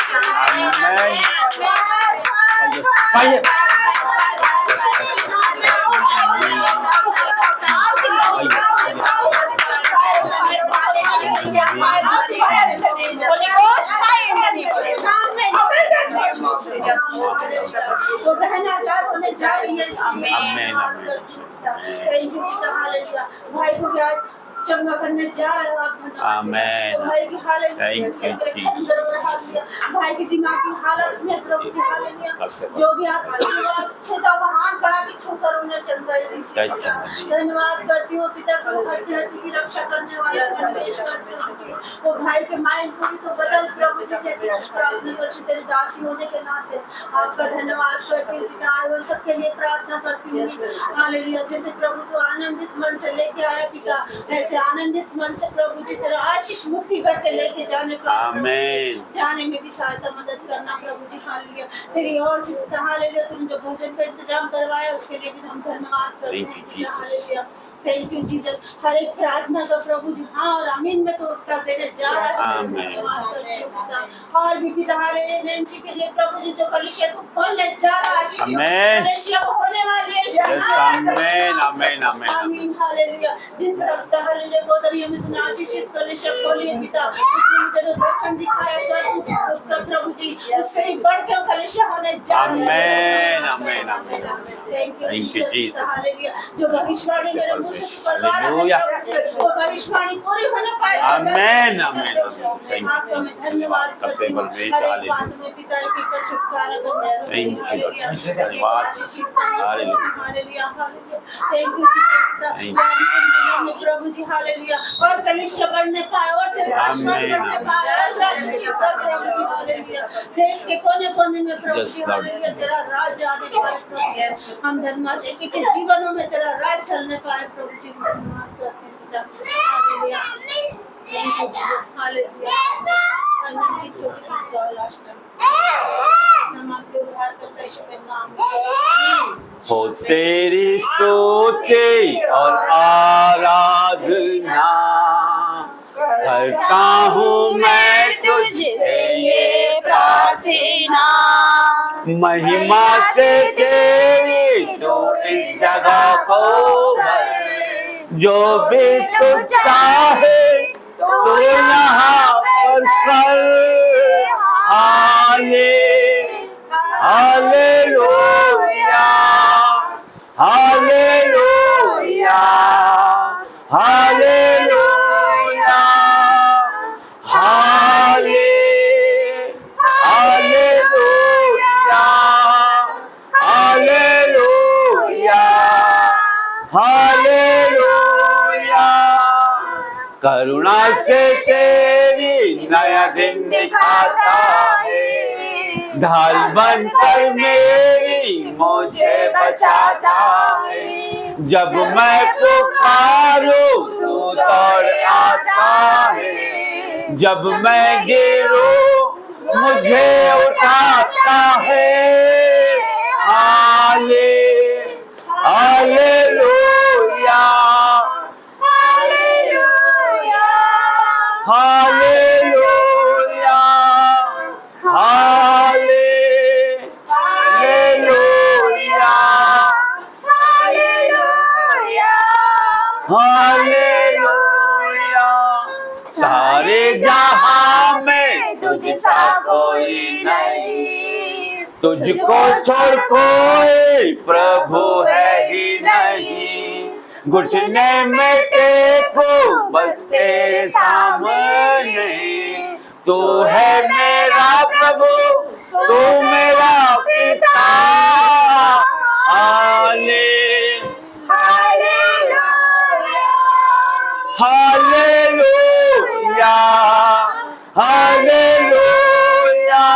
Speaker 3: वो बहन आजाद होने जा रही है। भाई को भी आज चंगा करने जा रहे हो आप, धन्यवाद। भाई की हालत भाई की दिमाग की हालत में प्रभु जी हालेलुया, जो भी आप अच्छे वहां बढ़ा के छूकर उन्हें चंगा दीजिए। धन्यवाद करती हूँ पिता को, हड्डी हड्डी की रक्षा करने वाला परमेश्वर, वो भाई के माइंड पूरी तो बदल प्रभु जी, जैसे प्रार्थना करती तेरे दासी होने के नाते आपका धन्यवाद करती हूँ पिता। वो सबके लिए प्रार्थना करती हूँ हालेलुया, जैसे प्रभु तो आनंदित मन से लेके आया पिता, ऐसे आनंदित मन से प्रभु जी तेरा आशीष मुट्ठी भर के लेके जाने जाने में भी सहायता मदद करना प्रभु जी हालेलुया। तेरी ओर से पिता हालेलुया, तूने जो भोजन का इंतजाम करवाया उसके लिए भी हम धन्यवाद करते हैं पिता हालेलुया। Thank you Jesus. हर एक प्रार्थना का प्रभु जी हाँ और आमीन में तो उत्तर देने जा रहा है। और भी पिता हालेलुया, नैंसी के लिए प्रभु जी जो कलीसिया को खोलने जा रहा है, कलीसिया को होने वाली है। आमीन आमीन हालेलुया। जिस तरह हालेलुया गोदरिया में तूने आशीषित कलीसिया खोली है पिता, उसने मुझे जो दर्शन दिखाया स्वर्ग प्रभु जी, उससे ही बढ़ के कलीसिया होने जा रहा है। आमीन आमीन। Thank you Jesus hallelujah. जो भविष्यवाणी मेरे मुंह से
Speaker 2: हालेलुया,
Speaker 3: वो भविष्यवाणी पूरी होने पाए।
Speaker 2: आमीन आमीन।
Speaker 3: आपका मैं धन्यवाद करती हूँ। हर एक बात में पिता की छुटकारा करने
Speaker 2: धन्यवाद
Speaker 3: हालेलुया हालेलुया। थैंक यू पिता प्रभु जी हालेलुया। और कलीसिया बढ़ने पाए और तेरे आशीर्वाद बढ़ने पाए प्रभु जी हालेलुया। देश के कोने कोने में प्रभु जी हालेलुया तेरा राज आने पाए। हम धन्यवाद के जीवनों में तेरा राज चलने पाए प्रभु जी, धन्यवाद करते हैं पिता hallelujah. Thank you Jesus hallelujah.
Speaker 2: हो तेरी स्तुति और आराधना करता हूँ मैं तुझसे ये प्रार्थना, महिमा से तेरी तो इस जगह को भर, जो भी तू चाहे तो यहाँ पर कर। Hallelujah hallelujah hallelujah hallelujah hallelujah hallelujah. करुणा से तेरी नया दिन दिखाता है, ढाल बनकर मेरी मुझे बचाता है। जब मैं पुकारूं तू दौड़ आता है, जब मैं गिरूं मुझे उठाता है। हालेलुया कोई नहीं, तुझको छोड़ कोई प्रभु है ही नहीं, घुटने में टेको बस तेरे सामने, तू है मेरा प्रभु, तू मेरा पिता, हालेलुया, हालेलुया, हालेलुया,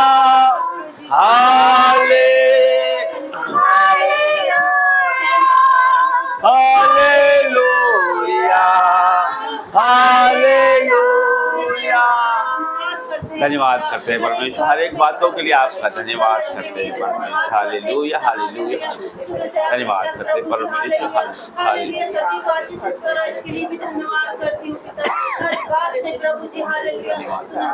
Speaker 2: हालेलुया। धन्यवाद करते हैं परमेश्वर, हर एक बातों के लिए आपका धन्यवाद करते हैं परमेश्वर। हालेलुया, हालेलुया, धन्यवाद करते हैं परमेश्वर। हालेलुया,
Speaker 3: सभी को आशीषित करो, इसके लिए भी धन्यवाद करती हूँ पिता। हर बात में प्रभु जी हालेलुया,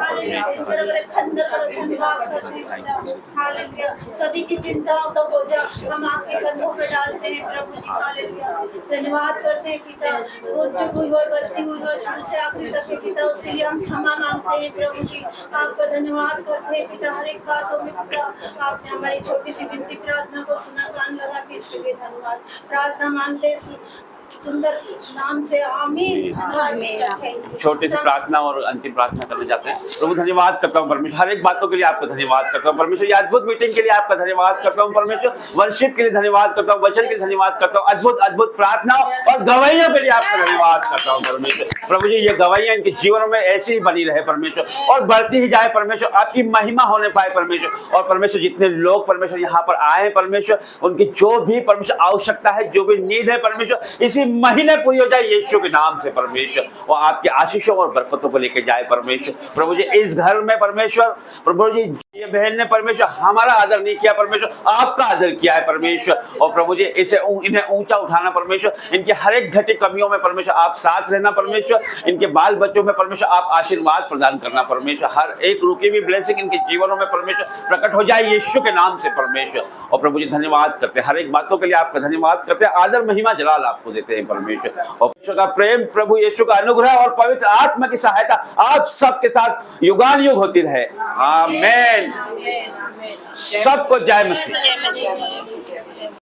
Speaker 3: हालेलुया, इस तरह मेरे खंडर करो, धन्यवाद करते हैं पिता। हालेलुया, सभी की चिंताओं का बोझा हम आपके कंधों पे डालते हैं प्रभु जी। हालेलुया, धन्यवाद करते हैं पिता। वो जो कोई गलती हुई हो शुरू से आखिरी तक के पिता, उसके लिए हम क्षमा मांगते हैं प्रभु जी। आपका धन्यवाद करते हैं पिता, हर एक बातों में पिता आपने हमारी छोटी सी विनती प्रार्थना को सुना, कान लगा के इसके लिए धन्यवाद। प्रार्थना मांगते हैं सुंदर नाम से, आमीन।
Speaker 2: छोटी सी प्रार्थना और अंतिम प्रार्थना करने जाते हैं। प्रभु धन्यवाद करता हूँ परमेश्वर, हर एक बातों के लिए आपका धन्यवाद करता हूँ परमेश्वर, ये अद्भुत मीटिंग के लिए आपका धन्यवाद करता हूँ परमेश्वर, वर्शिप के लिए धन्यवाद करता हूँ, वचन के लिए धन्यवाद करता हूँ, अद्भुत अद्भुत प्रार्थनाओं और गवाहियों के लिए आपका धन्यवाद करता हूँ परमेश्वर। प्रभु जी, ये गवाहियाँ इनके जीवनों में ऐसी ही बनी रहे परमेश्वर, और बढ़ती ही जाए परमेश्वर, आपकी महिमा होने पाए परमेश्वर। और परमेश्वर, जितने लोग परमेश्वर यहाँ पर आए हैं परमेश्वर, उनकी जो भी परमेश्वर आवश्यकता है, जो भी नीड है परमेश्वर, इसी महीने पूरी हो जाए यीशु के नाम से परमेश्वर, और आपके आशीषों और बरकतों को लेके जाए परमेश्वर। प्रभु जी, इस घर में परमेश्वर, प्रभु जी, ये बहन ने परमेश्वर हमारा आदर नहीं किया परमेश्वर, आपका आदर किया है परमेश्वर। और प्रभु जी, इन्हें ऊंचा उठाना परमेश्वर, इनके हर एक घटी कमियों में परमेश्वर आप साथ रहना परमेश्वर, इनके बाल बच्चों में परमेश्वर आप आशीर्वाद प्रदान करना परमेश्वर, हर एक रुकी हुई ब्लेसिंग इनके जीवनों में परमेश्वर प्रकट हो जाए यीशु के नाम से परमेश्वर। और प्रभु जी, धन्यवाद करते हैं, हर एक बातों के लिए आपका धन्यवाद करते हैं, आदर महिमा जलाल आपको देते हैं परमेश्वर। और परमेश्वर का प्रेम, प्रभु यीशु का अनुग्रह और पवित्र आत्मा की सहायता आप सबके साथ युगान युग होती रहे। आमीन। सबको जय मसीह।